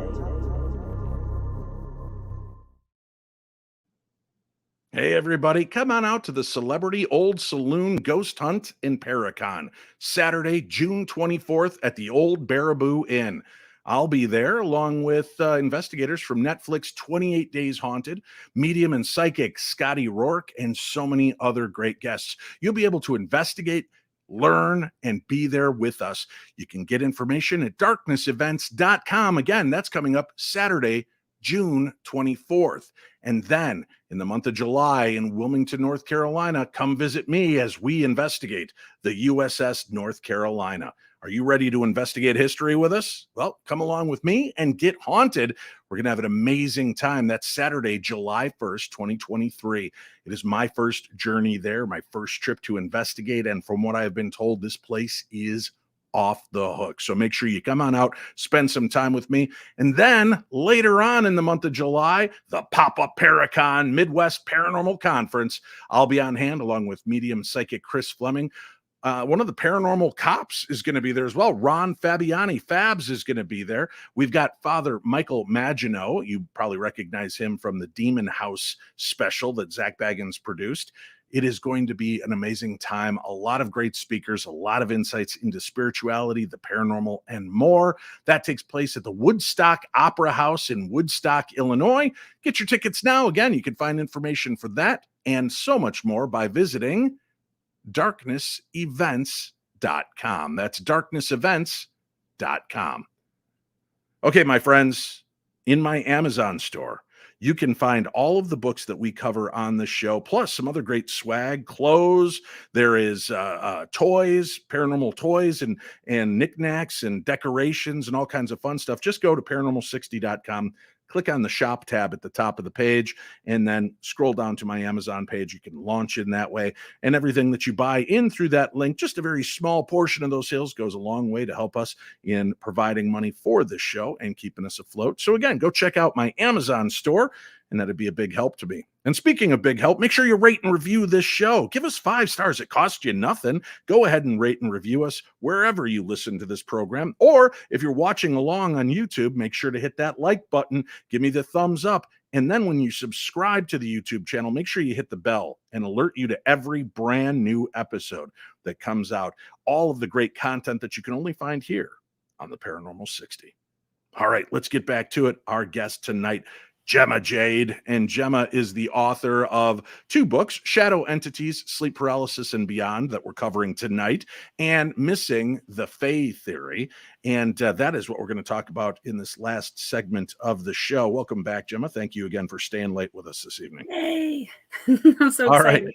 Hey everybody, come on out to the Celebrity Old Saloon Ghost Hunt in Paracon, Saturday, June 24th at the Old Baraboo Inn. I'll be there along with investigators from Netflix 28 Days Haunted, medium and psychic Scotty Rourke, and so many other great guests. You'll be able to investigate, learn, and be there with us. You can get information at darknessevents.com. Again, that's coming up Saturday, June 24th. And then in the month of July in Wilmington, North Carolina, come visit me as we investigate the USS North Carolina. Are you ready to investigate history with us? Well, come along with me and get haunted. We're going to have an amazing time. That's Saturday, July 1st, 2023. It is my first journey there, my first trip to investigate. And from what I've been told, this place is off the hook. So make sure you come on out, spend some time with me. And then later on in the month of July, the pop-up Paracon Midwest Paranormal Conference. I'll be on hand along with medium psychic Chris Fleming. One of the paranormal cops is going to be there as well. Ron Fabiani, Fabs, is going to be there. We've got Father Michael Maginot. You probably recognize him from the Demon House special that Zach Baggins produced. It is going to be an amazing time. A lot of great speakers, a lot of insights into spirituality, the paranormal, and more. That takes place at the Woodstock Opera House in Woodstock, Illinois. Get your tickets now. Again, you can find information for that and so much more by visiting darknessevents.com. That's darknessevents.com. Okay, my friends, in my Amazon store, you can find all of the books that we cover on the show, plus some other great swag, clothes. There is toys, paranormal toys, and knickknacks and decorations and all kinds of fun stuff. Just go to paranormal60.com. Click on the shop tab at the top of the page and then scroll down to my Amazon page. You can launch in that way, and everything that you buy in through that link, just a very small portion of those sales goes a long way to help us in providing money for this show and keeping us afloat. So again, go check out my Amazon store, and that'd be a big help to me. And speaking of big help, make sure you rate and review this show. Give us 5 stars. It costs you nothing. Go ahead and rate and review us wherever you listen to this program. Or if you're watching along on YouTube, make sure to hit that like button. Give me the thumbs up. And then when you subscribe to the YouTube channel, make sure you hit the bell and alert you to every brand new episode that comes out. All of the great content that you can only find here on the Paranormal 60. All right, let's get back to it. Our guest tonight, Gemma Jade, and Gemma is the author of 2 books, Shadow Entities, Sleep Paralysis and Beyond, that we're covering tonight, and Missing the Fae Theory. And that is what we're going to talk about in this last segment of the show. Welcome back, Gemma. Thank you again for staying late with us this evening. Yay. I'm so All excited. right.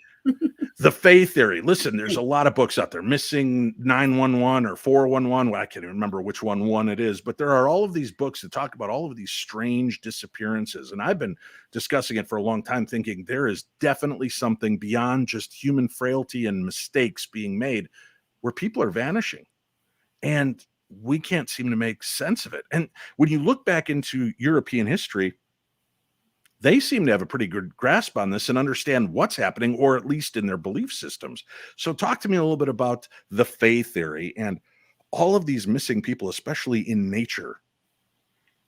The Fae Theory. Listen, there's a lot of books out there. Missing 911 or 411. Well, I can't even remember which one it is, but there are all of these books that talk about all of these strange disappearances. And I've been discussing it for a long time, thinking there is definitely something beyond just human frailty and mistakes being made where people are vanishing. And we can't seem to make sense of it. And when you look back into European history, they seem to have a pretty good grasp on this and understand what's happening, or at least in their belief systems. So talk to me a little bit about the Fae theory and all of these missing people, especially in nature.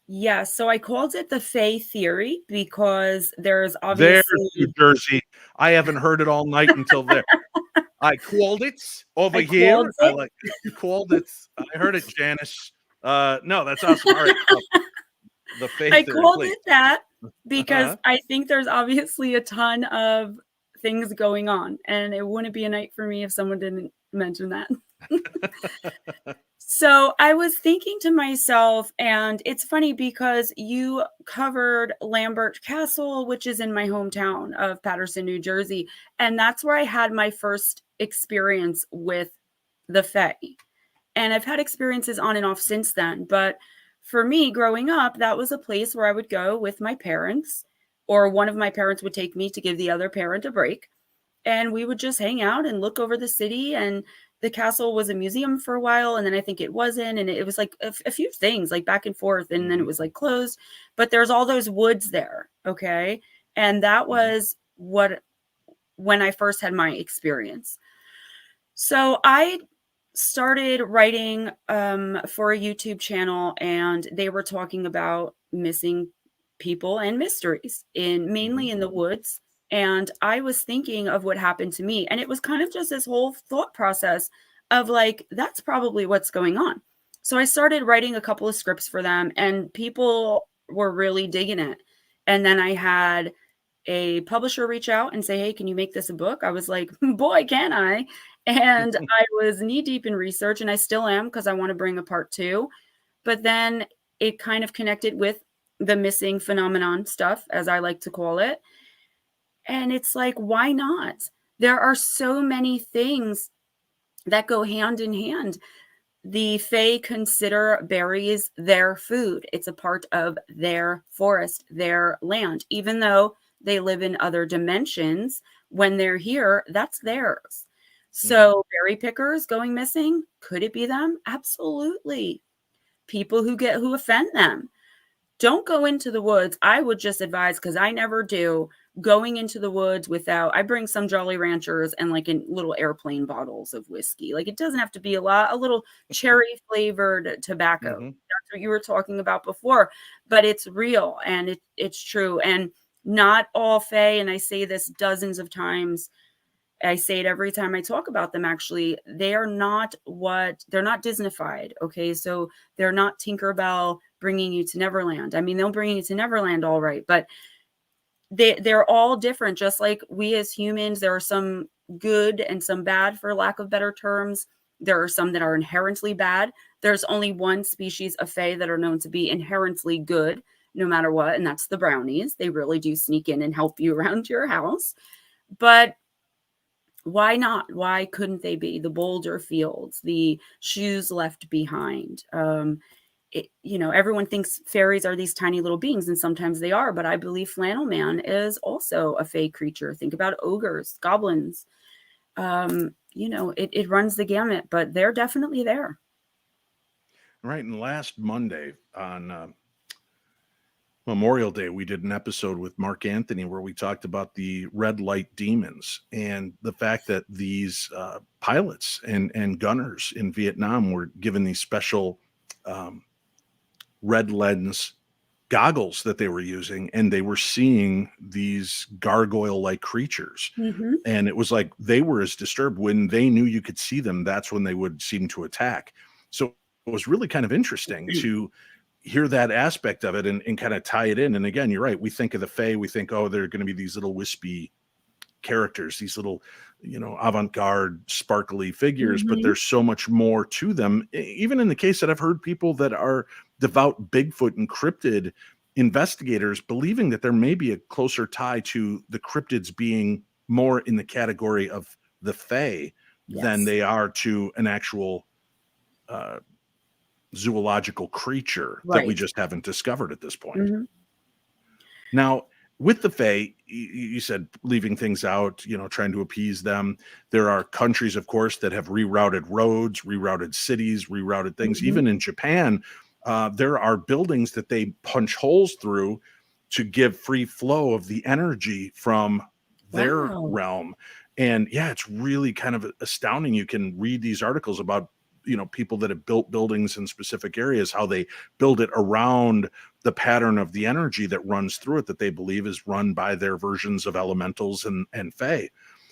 Yeah, so I called it the Fae theory because there's There's obviously New Jersey. I haven't heard it all night until there. I called it over I here. called I it. like you called it. I heard it, Janice. No, that's awesome. All right. The Fae I theory, called please. it that because Uh-huh. I think there's obviously a ton of things going on, and it wouldn't be a night for me if someone didn't mention that. So I was thinking to myself, and it's funny because you covered Lambert Castle, which is in my hometown of Paterson, New Jersey, and that's where I had my first experience with the Fae. And I've had experiences on and off since then, but for me, growing up, that was a place where I would go with my parents, or one of my parents would take me to give the other parent a break. And we would just hang out and look over the city. And the castle was a museum for a while. And then I think it wasn't. And it was like a few things like back and forth. And then it was like closed. But there's all those woods there. Okay. And that was when I first had my experience. So I started writing for a YouTube channel, and they were talking about missing people and mysteries mainly in the woods. And I was thinking of what happened to me, and it was kind of just this whole thought process of like, that's probably what's going on. So I started writing a couple of scripts for them, and people were really digging it. And then I had a publisher reach out and say, hey, can you make this a book? I was like, boy, can I? And I was knee deep in research, and I still am because I want to bring a part 2. But then it kind of connected with the missing phenomenon stuff, as I like to call it. And it's like, why not? There are so many things that go hand in hand. The Fae consider berries their food. It's a part of their forest, their land. Even though they live in other dimensions, when they're here, that's theirs. So berry pickers going missing, could it be them? Absolutely. People who offend them. Don't go into the woods. I would just advise, because I never do, going into the woods without, I bring some Jolly Ranchers and like in little airplane bottles of whiskey. Like, it doesn't have to be a little cherry flavored tobacco. Mhm. That's what you were talking about before, but it's real and it's true. And not all Fae, and I say this dozens of times, I say it every time I talk about them, actually, they're not Disneyfied. Okay. So they're not Tinkerbell bringing you to Neverland. I mean, they'll bring you to Neverland, all right, but they're all different. Just like we as humans, there are some good and some bad, for lack of better terms. There are some that are inherently bad. There's only one species of Fae that are known to be inherently good, no matter what, and that's the brownies. They really do sneak in and help you around your house. But why not? Why couldn't they be? The boulder fields, the shoes left behind. Everyone thinks fairies are these tiny little beings, and sometimes they are, but I believe Flannel Man is also a Fae creature. Think about ogres, goblins. It runs the gamut, but they're definitely there. Right. And last Monday on Memorial Day, we did an episode with Mark Anthony where we talked about the red light demons and the fact that these pilots and gunners in Vietnam were given these special red lens goggles that they were using, and they were seeing these gargoyle-like creatures. Mm-hmm. And it was like they were as disturbed when they knew you could see them. That's when they would seem to attack. So it was really kind of interesting to hear that aspect of it and kind of tie it in. And again, you're right. We think of the Fae, we think, oh, they're going to be these little wispy characters, these little, avant-garde, sparkly figures, but there's so much more to them. Even in the case that I've heard people that are devout Bigfoot and cryptid investigators believing that there may be a closer tie to the cryptids being more in the category of the Fae than they are to an actual zoological creature that we just haven't discovered at this point. Now, with the Fae, you said leaving things out, trying to appease them. There are countries, of course, that have rerouted roads, rerouted cities, rerouted things. Even in Japan, there are buildings that they punch holes through to give free flow of the energy from their realm. And yeah, it's really kind of astounding. You can read these articles about people that have built buildings in specific areas, how they build it around the pattern of the energy that runs through it that they believe is run by their versions of elementals and Fae.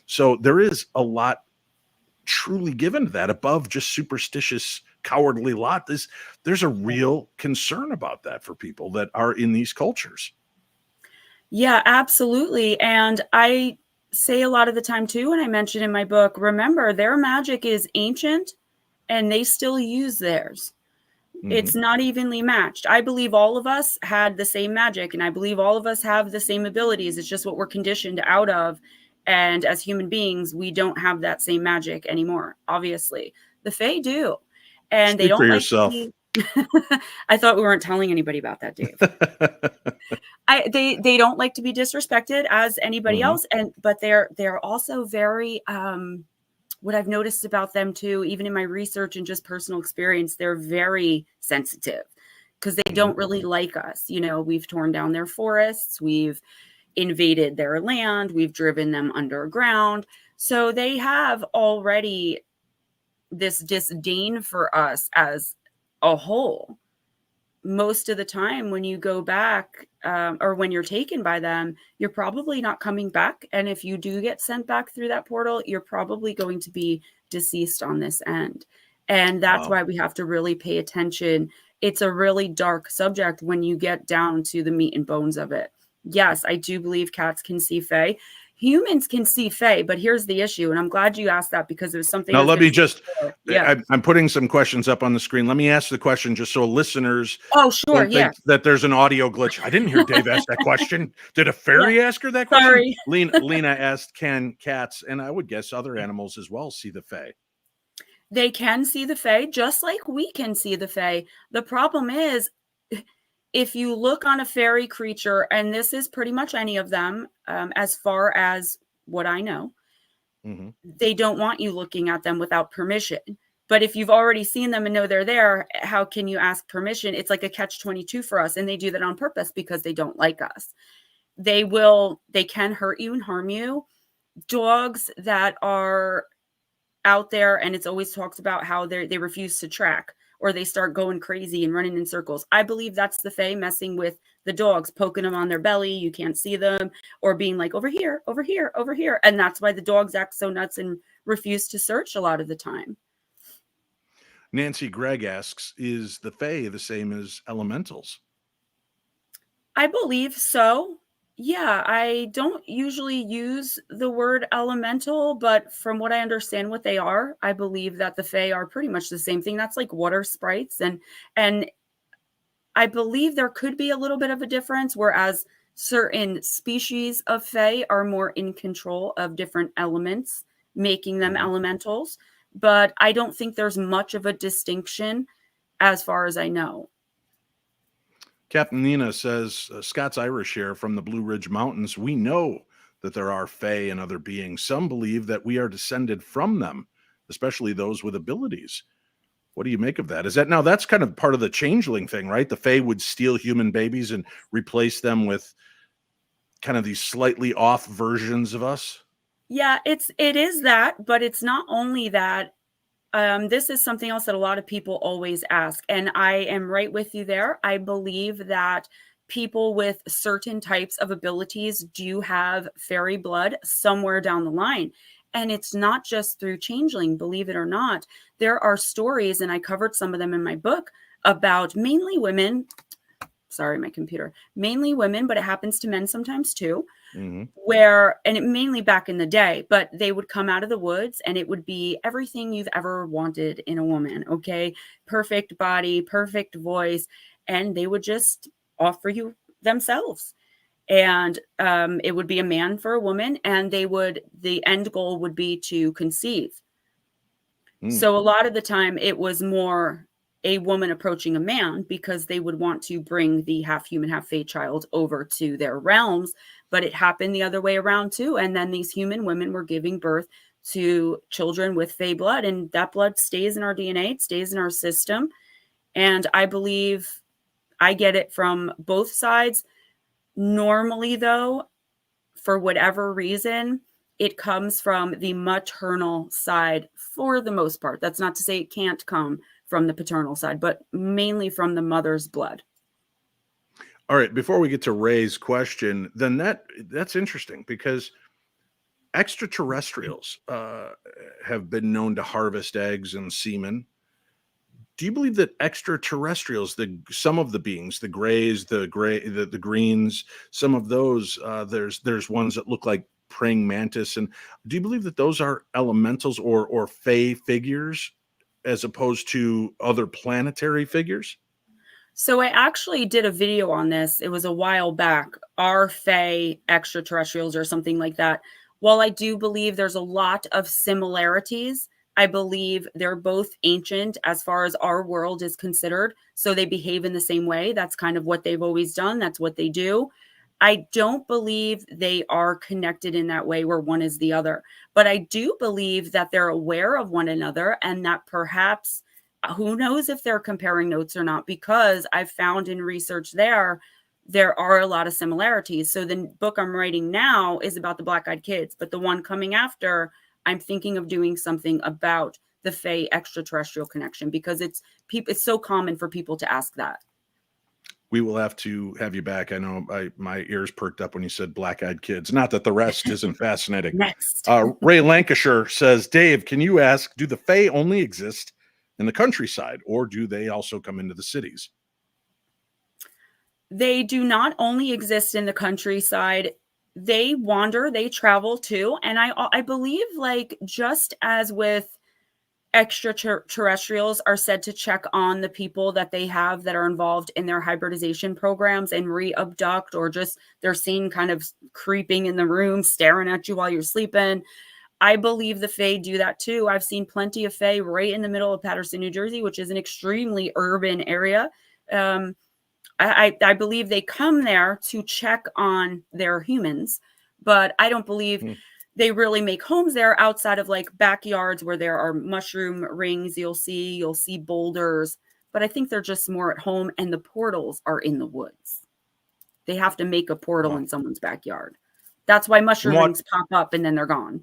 So there is a lot truly given to that above just superstitious, cowardly lot. There's a real concern about that for people that are in these cultures. Yeah, absolutely. And I say a lot of the time too, and I mentioned in my book, remember, their magic is ancient and they still use theirs. It's not evenly matched. I believe all of us had the same magic, and I believe all of us have the same abilities. It's just what we're conditioned out of. And as human beings, we don't have that same magic anymore. Obviously, the Fae do, and Speak they don't for like yourself. to be... I thought we weren't telling anybody about that, Dave. They don't like to be disrespected as anybody else, but they're also very what I've noticed about them too, even in my research and just personal experience, they're very sensitive because they don't really like us. We've torn down their forests, we've invaded their land, we've driven them underground. So they have already this disdain for us as a whole. Most of the time when you go back or when you're taken by them, you're probably not coming back. And if you do get sent back through that portal, you're probably going to be deceased on this end. And that's why we have to really pay attention. It's a really dark subject when you get down to the meat and bones of it. Yes, I do believe cats can see Fae. Humans can see Fae, but here's the issue, and I'm glad you asked that because it was something. Now, I was let gonna me say just, before. Yeah. I'm putting some questions up on the screen. Let me ask the question just so listeners Oh, sure. don't Yeah. think that there's an audio glitch. I didn't hear Dave ask that question. Did a Yeah. fairy ask her that question? Sorry. Lena asked, can cats, and I would guess other animals as well, see the Fae? They can see the Fae just like we can see the Fae. The problem is, if you look on a fairy creature, and this is pretty much any of them, as far as what I know, Mhm. they don't want you looking at them without permission. But if you've already seen them and know they're there, how can you ask permission? It's like a catch-22 for us, and they do that on purpose because they don't like us. They can hurt you and harm you. Dogs that are out there, and it's always talks about how they refuse to track, or they start going crazy and running in circles. I believe that's the Fae messing with the dogs, poking them on their belly, you can't see them, or being like, over here, over here, over here. And that's why the dogs act so nuts and refuse to search a lot of the time. Nancy Gregg asks, is the Fae the same as elementals? I believe so. Yeah, I don't usually use the word elemental, but from what I understand what they are, I believe that the Fae are pretty much the same thing. That's like water sprites, and I believe there could be a little bit of a difference, whereas certain species of Fae are more in control of different elements, making them Mhm. elementals. But I don't think there's much of a distinction as far as I know. Captain Nina says, Scott's Irish here from the Blue Ridge Mountains. We know that there are Fae and other beings. Some believe that we are descended from them, especially those with abilities. What do you make of that? Is that now that's kind of part of the changeling thing, right? The Fae would steal human babies and replace them with kind of these slightly off versions of us. Yeah, it is that, but it's not only that. This is something else that a lot of people always ask, and I am right with you there. I believe that people with certain types of abilities do have fairy blood somewhere down the line. And it's not just through changeling, believe it or not. There are stories, and I covered some of them in my book, about mainly women. Sorry, my computer. Mainly women, but it happens to men sometimes too, Mhm. and it mainly back in the day, but they would come out of the woods and it would be everything you've ever wanted in a woman. Okay. Perfect body, perfect voice. And they would just offer you themselves. And it would be a man for a woman, and the end goal would be to conceive. Mm. So a lot of the time it was more a woman approaching a man because they would want to bring the half human, half fae child over to their realms. But it happened the other way around too. And then these human women were giving birth to children with fae blood, and that blood stays in our DNA, it stays in our system. And I believe I get it from both sides. Normally, though, for whatever reason, it comes from the maternal side for the most part. That's not to say it can't come from the paternal side, but mainly from the mother's blood. All right, before we get to Ray's question, then that's interesting because extraterrestrials have been known to harvest eggs and semen. Do you believe that extraterrestrials, some of the beings, the grays, the greens, some of those, there's ones that look like praying mantis, and do you believe that those are elementals or fey figures as opposed to other planetary figures? So I actually did a video on this. It was a while back. Are Fae extraterrestrials or something like that? While I do believe there's a lot of similarities, I believe they're both ancient as far as our world is considered. So they behave in the same way. That's kind of what they've always done. That's what they do. I don't believe they are connected in that way where one is the other. But I do believe that they're aware of one another, and that perhaps who knows if they're comparing notes or not, because I've found in research there are a lot of similarities. So the book I'm writing now is about the black-eyed kids, but the one coming after, I'm thinking of doing something about the Fae extraterrestrial connection, because it's so common for people to ask that. We will have to have you back. I know my ears perked up when you said black-eyed kids. Not that the rest isn't fascinating. Next. Ray Lancashire says, Dave, can you ask, do the Fae only exist in the countryside, or do they also come into the cities? They do not only exist in the countryside. they wander, they travel too. And I believe, like, just as with extraterrestrials are said to check on the people that they have that are involved in their hybridization programs and re-abduct, or just they're seen kind of creeping in the room, staring at you while you're sleeping. I believe the Fae do that too. I've seen plenty of Fae right in the middle of Paterson, New Jersey, which is an extremely urban area. I believe they come there to check on their humans, but I don't believe they really make homes there outside of like backyards where there are mushroom rings. You'll see boulders, but I think they're just more at home, and the portals are in the woods. They have to make a portal in someone's backyard. That's why mushroom rings pop up and then they're gone.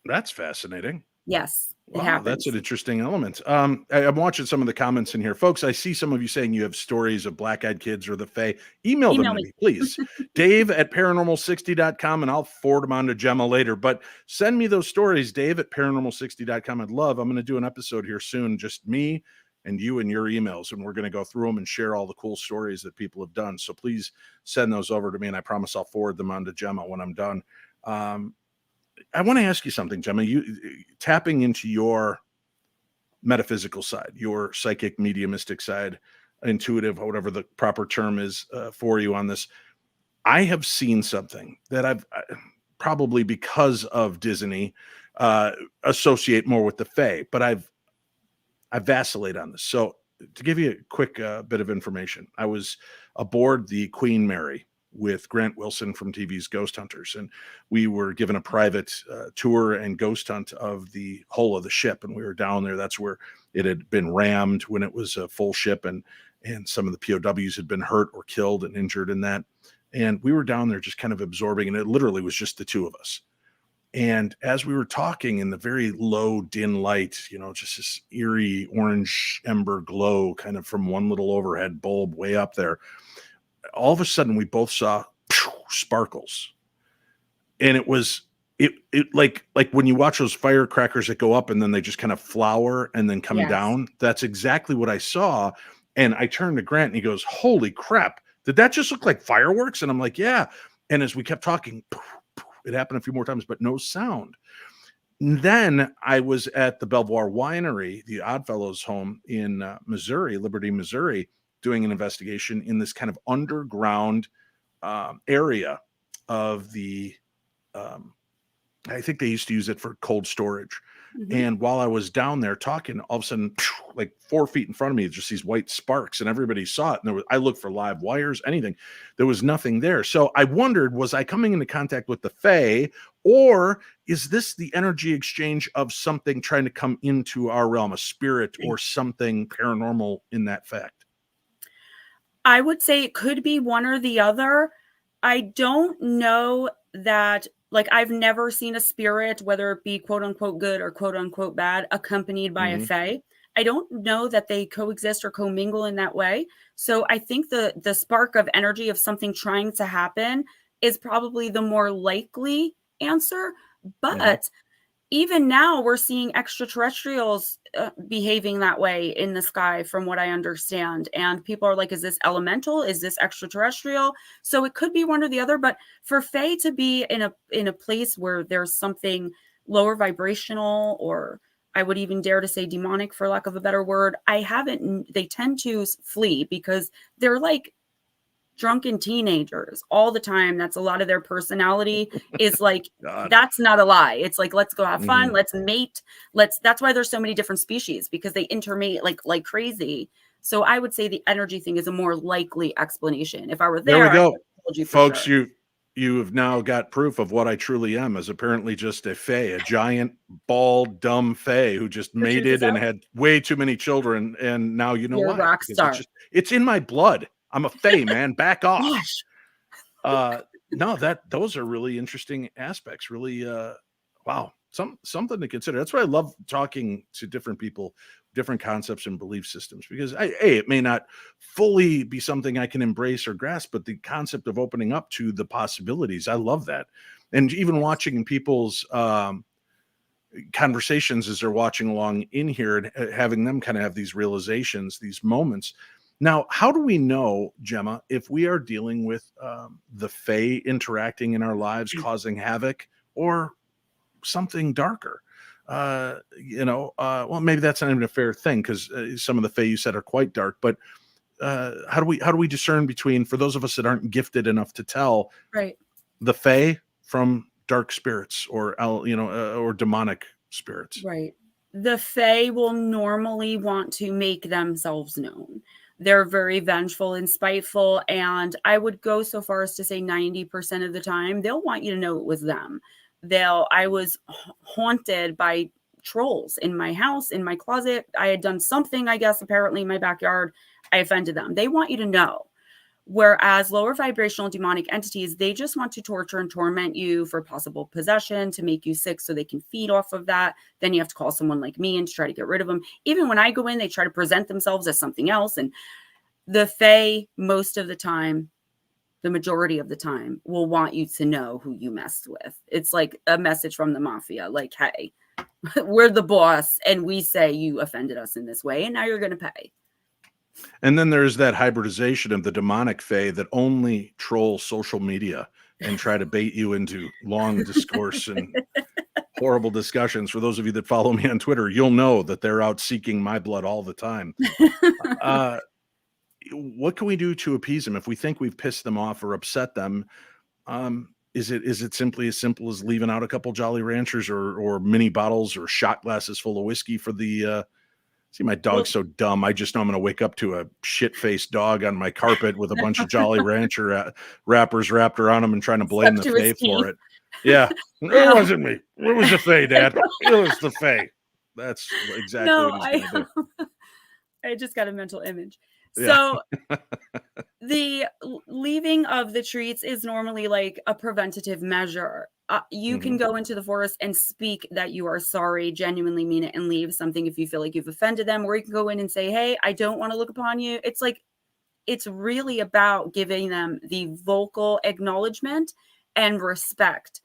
That's fascinating. Yes, it Wow, happens. that's an interesting element. I'm watching some of the comments in here. Folks, I see some of you saying you have stories of black-eyed kids or the Fae. Email them to me, please. Dave at paranormal60.com, and I'll forward them on to Gemma later. But send me those stories, Dave at paranormal60.com. I'm going to do an episode here soon, just me and you and your emails, and we're going to go through them and share all the cool stories that people have done. So please send those over to me, and I promise I'll forward them on to Gemma when I'm done. I want to ask you something, Gemma. You tapping into your metaphysical side, your psychic, mediumistic side, intuitive, whatever the proper term is for you on this. I have seen something that I've probably because of Disney associate more with the Fae, but I've vacillate on this. So to give you a quick bit of information, I was aboard the Queen Mary with Grant Wilson from TV's Ghost Hunters, and we were given a private tour and ghost hunt of the hull of the ship, and we were down there. That's where it had been rammed when it was a full ship, and some of the POWs had been hurt or killed and injured in that. And we were down there just kind of absorbing, and it literally was just the two of us. And as we were talking in the very low dim light, just this eerie orange ember glow kind of from one little overhead bulb way up there, all of a sudden we both saw sparkles. And it was like when you watch those firecrackers that go up and then they just kind of flower and then come down. That's exactly what I saw. And I turned to Grant and he goes, "Holy crap, did that just look like fireworks?" And I'm like, "Yeah." And as we kept talking, it happened a few more times, but no sound. And then I was at the Belvoir Winery, the Oddfellows home in Missouri, Liberty, Missouri, doing an investigation in this kind of underground area of the, I think they used to use it for cold storage. Mm-hmm. And while I was down there talking, all of a sudden, like 4 feet in front of me, just these white sparks, and everybody saw it. And I looked for live wires, anything. There was nothing there. So I wondered, was I coming into contact with the Fae, or is this the energy exchange of something trying to come into our realm, a spirit or something paranormal in that fact? I would say it could be one or the other. I don't know that, like, I've never seen a spirit, whether it be quote unquote good or quote unquote bad, accompanied by a Fae. I don't know that they coexist or commingle in that way. So I think the spark of energy of something trying to happen is probably the more likely answer. But even now we're seeing extraterrestrials behaving that way in the sky, from what I understand. And people are like, is this elemental? Is this extraterrestrial? So it could be one or the other. But for Fae to be in a place where there's something lower vibrational, or I would even dare to say demonic, for lack of a better word, they tend to flee, because they're like drunken teenagers all the time. That's a lot of their personality is like, that's not a lie. It's like, let's go have fun. Let's mate. That's why there's so many different species, because they intermate like crazy. So I would say the energy thing is a more likely explanation. If I were there, we go. I would have told you, folks, sure. You have now got proof of what I truly am, as apparently just a Fae, a giant, bald, dumb Fae who just mated and had way too many children. And now you know You're why. a rock star. It's in my blood. I'm a Fae, man. Back off. Gosh. No, those are really interesting aspects. Really, wow, something to consider. That's why I love talking to different people, different concepts and belief systems, because it may not fully be something I can embrace or grasp, but the concept of opening up to the possibilities, I love that. And even watching people's conversations as they're watching along in here and having them kind of have these realizations, these moments, Now, how do we know, Gemma, if we are dealing with the Fae interacting in our lives, causing havoc, or something darker? Well, maybe that's not even a fair thing because some of the Fae you said are quite dark. But how do we discern between, for those of us that aren't gifted enough to tell, Right. the Fae from dark spirits or or demonic spirits? Right. The Fae will normally want to make themselves known. They're very vengeful and spiteful, and I would go so far as to say 90% of the time, they'll want you to know it was them. I was haunted by trolls in my house, in my closet. I had done something, I guess, apparently in my backyard. I offended them. They want you to know. Whereas lower vibrational demonic entities, they just want to torture and torment you for possible possession, to make you sick so they can feed off of that. Then you have to call someone like me and to try to get rid of them. Even when I go in, they try to present themselves as something else. And the Fae, most of the time, the majority of the time, will want you to know who you messed with. It's like a message from the mafia, like, hey, we're the boss, and we say you offended us in this way, and now you're going to pay. And then there's that hybridization of the demonic Fae that only troll social media and try to bait you into long discourse and horrible discussions. For those of you that follow me on Twitter, you'll know that they're out seeking my blood all the time. What can we do to appease them if we think we've pissed them off or upset them? Is it simply as simple as leaving out a couple Jolly Ranchers or mini bottles or shot glasses full of whiskey for the see, my dog's so dumb. I just know I'm going to wake up to a shit-faced dog on my carpet with a bunch of Jolly Rancher wrappers wrapped around him and trying to blame the Fae for it. Yeah. It wasn't me. It was the Fae, Dad. It was the Fae. That's exactly what he's going to do. I just got a mental image. Yeah. So the leaving of the treats is normally like a preventative measure. You can go into the forest and speak that you are sorry, genuinely mean it, and leave something if you feel like you've offended them. Or you can go in and say, hey, I don't want to look upon you. It's like, it's really about giving them the vocal acknowledgement and respect.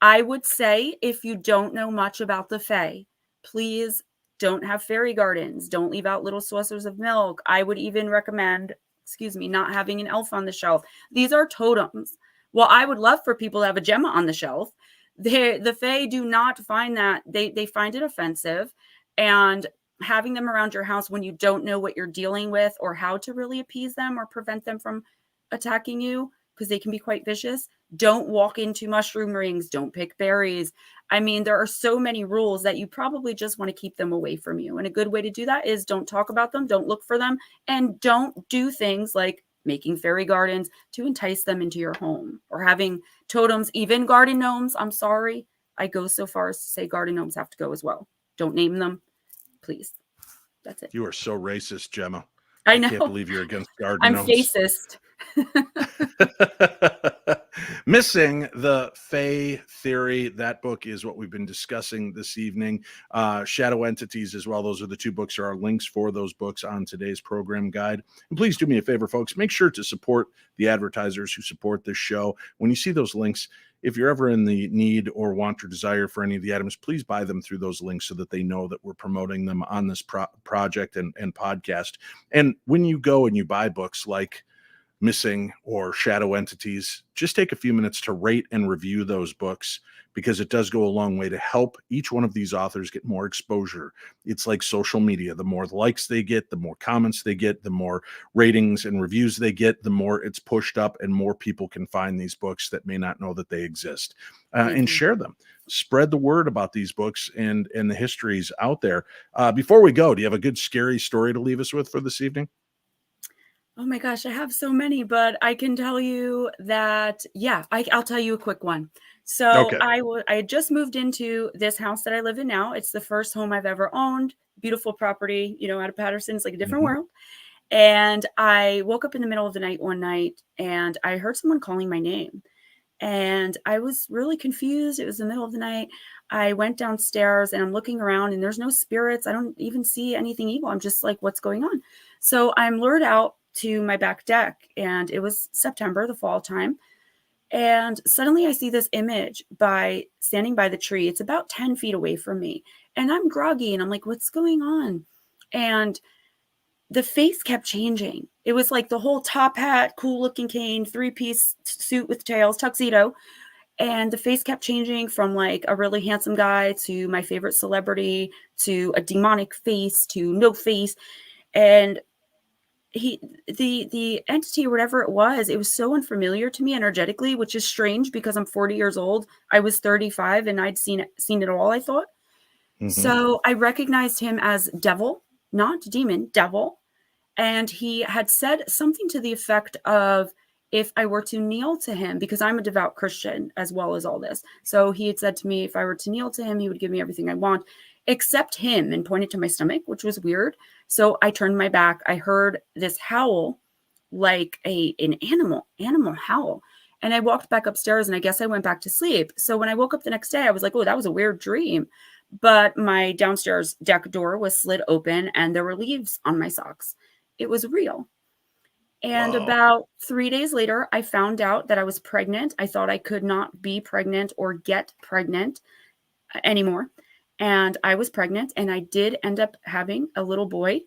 I would say if you don't know much about the Fae, please don't have fairy gardens. Don't leave out little saucers of milk. I would even recommend, not having an elf on the shelf. These are totems. Well, I would love for people to have a Gemma on the shelf. The Fae do not find that. They find it offensive. And having them around your house when you don't know what you're dealing with or how to really appease them or prevent them from attacking you, because they can be quite vicious. Don't walk into mushroom rings. Don't pick berries. I mean, there are so many rules that you probably just want to keep them away from you. And a good way to do that is don't talk about them, don't look for them, and don't do things like making fairy gardens to entice them into your home, or having totems, even garden gnomes. I'm sorry. I go so far as to say garden gnomes have to go as well. Don't name them, please. That's it. You are so racist, Gemma. I know. I can't believe you're against garden I'm gnomes. facist. Missing the Fae Theory. That book is what we've been discussing this evening. Shadow Entities as well. Those are the two books. There are links for those books on today's program guide. And please do me a favor, folks. Make sure to support the advertisers who support this show. When you see those links, if you're ever in the need or want or desire for any of the items, please buy them through those links so that they know that we're promoting them on this project and podcast. And when you go and you buy books like Missing or Shadow Entities, just take a few minutes to rate and review those books, because it does go a long way to help each one of these authors get more exposure. It's like social media. The more likes they get, the more comments they get, the more ratings and reviews they get, the more it's pushed up and more people can find these books that may not know that they exist, and share them. Spread the word about these books and the histories out there. Before we go, do you have a good scary story to leave us with for this evening? Oh my gosh, I have so many, but I can tell you that, I'll tell you a quick one. So Okay. I had just moved into this house that I live in now. It's the first home I've ever owned. Beautiful property, out of Patterson. It's like a different world. And I woke up in the middle of the night one night and I heard someone calling my name. And I was really confused. It was the middle of the night. I went downstairs and I'm looking around and there's no spirits. I don't even see anything evil. I'm just like, what's going on? So I'm lured out to my back deck, and it was September, the fall time. And suddenly I see this image standing by the tree. It's about 10 feet away from me. And I'm groggy and I'm like, what's going on? And the face kept changing. It was like the whole top hat, cool looking cane, 3-piece suit with tails, tuxedo. And the face kept changing from like a really handsome guy to my favorite celebrity to a demonic face to no face. And the entity or whatever it was so unfamiliar to me energetically, which is strange because I'm 40 years old. I was 35 and I'd seen it all, I thought. So I recognized him as devil, not demon, devil. And he had said something to the effect of, if I were to kneel to him, because I'm a devout Christian as well as all this. So he had said to me, if I were to kneel to him, he would give me everything I want, except him, and pointed to my stomach, which was weird. So I turned my back. I heard this howl, like an animal howl. And I walked back upstairs, and I guess I went back to sleep. So when I woke up the next day, I was like, oh, that was a weird dream. But my downstairs deck door was slid open and there were leaves on my socks. It was real. And Wow. about 3 days later, I found out that I was pregnant. I thought I could not be pregnant or get pregnant anymore. And I was pregnant, and I did end up having a little boy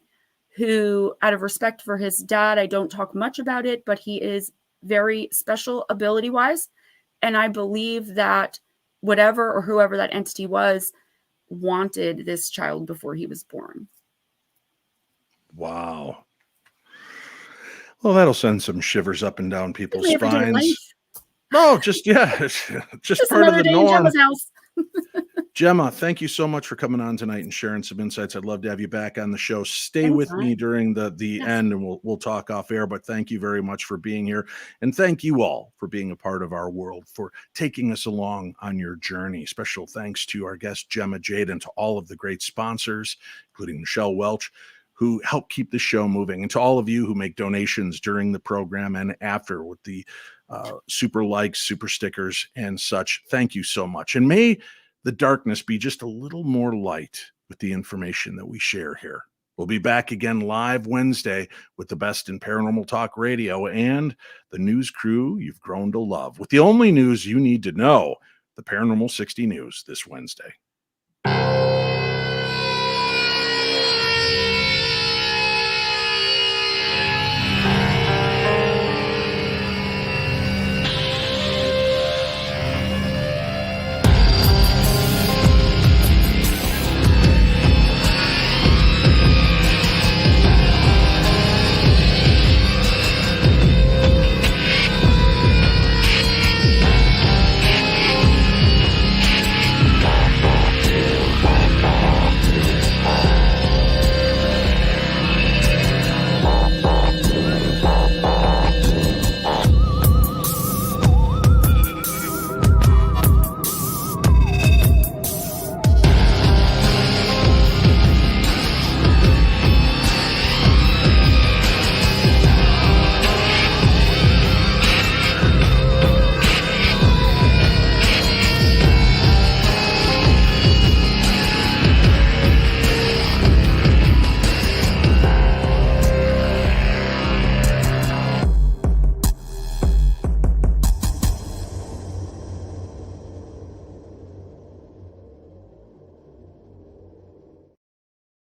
who, out of respect for his dad, I don't talk much about it, but he is very special ability-wise. And I believe that whatever or whoever that entity was wanted this child before he was born. Wow. Well, that'll send some shivers up and down people's My everyday spines. life. Oh, just just Just part of another the day in norm. Gemma's house. Gemma, thank you so much for coming on tonight and sharing some insights. I'd love to have you back on the show. Stay with me Anytime. during the Yes. end, and we'll talk off air. But thank you very much for being here, and thank you all for being a part of our world, for taking us along on your journey. Special thanks to our guest Gemma Jade and to all of the great sponsors, including Michelle Welch, who help keep the show moving, and to all of you who make donations during the program and after with the super likes, super stickers, and such. Thank you so much. And may the darkness be just a little more light with the information that we share here. We'll be back again live Wednesday with the best in paranormal talk radio and the news crew you've grown to love, with the only news you need to know, the Paranormal 60 News this Wednesday.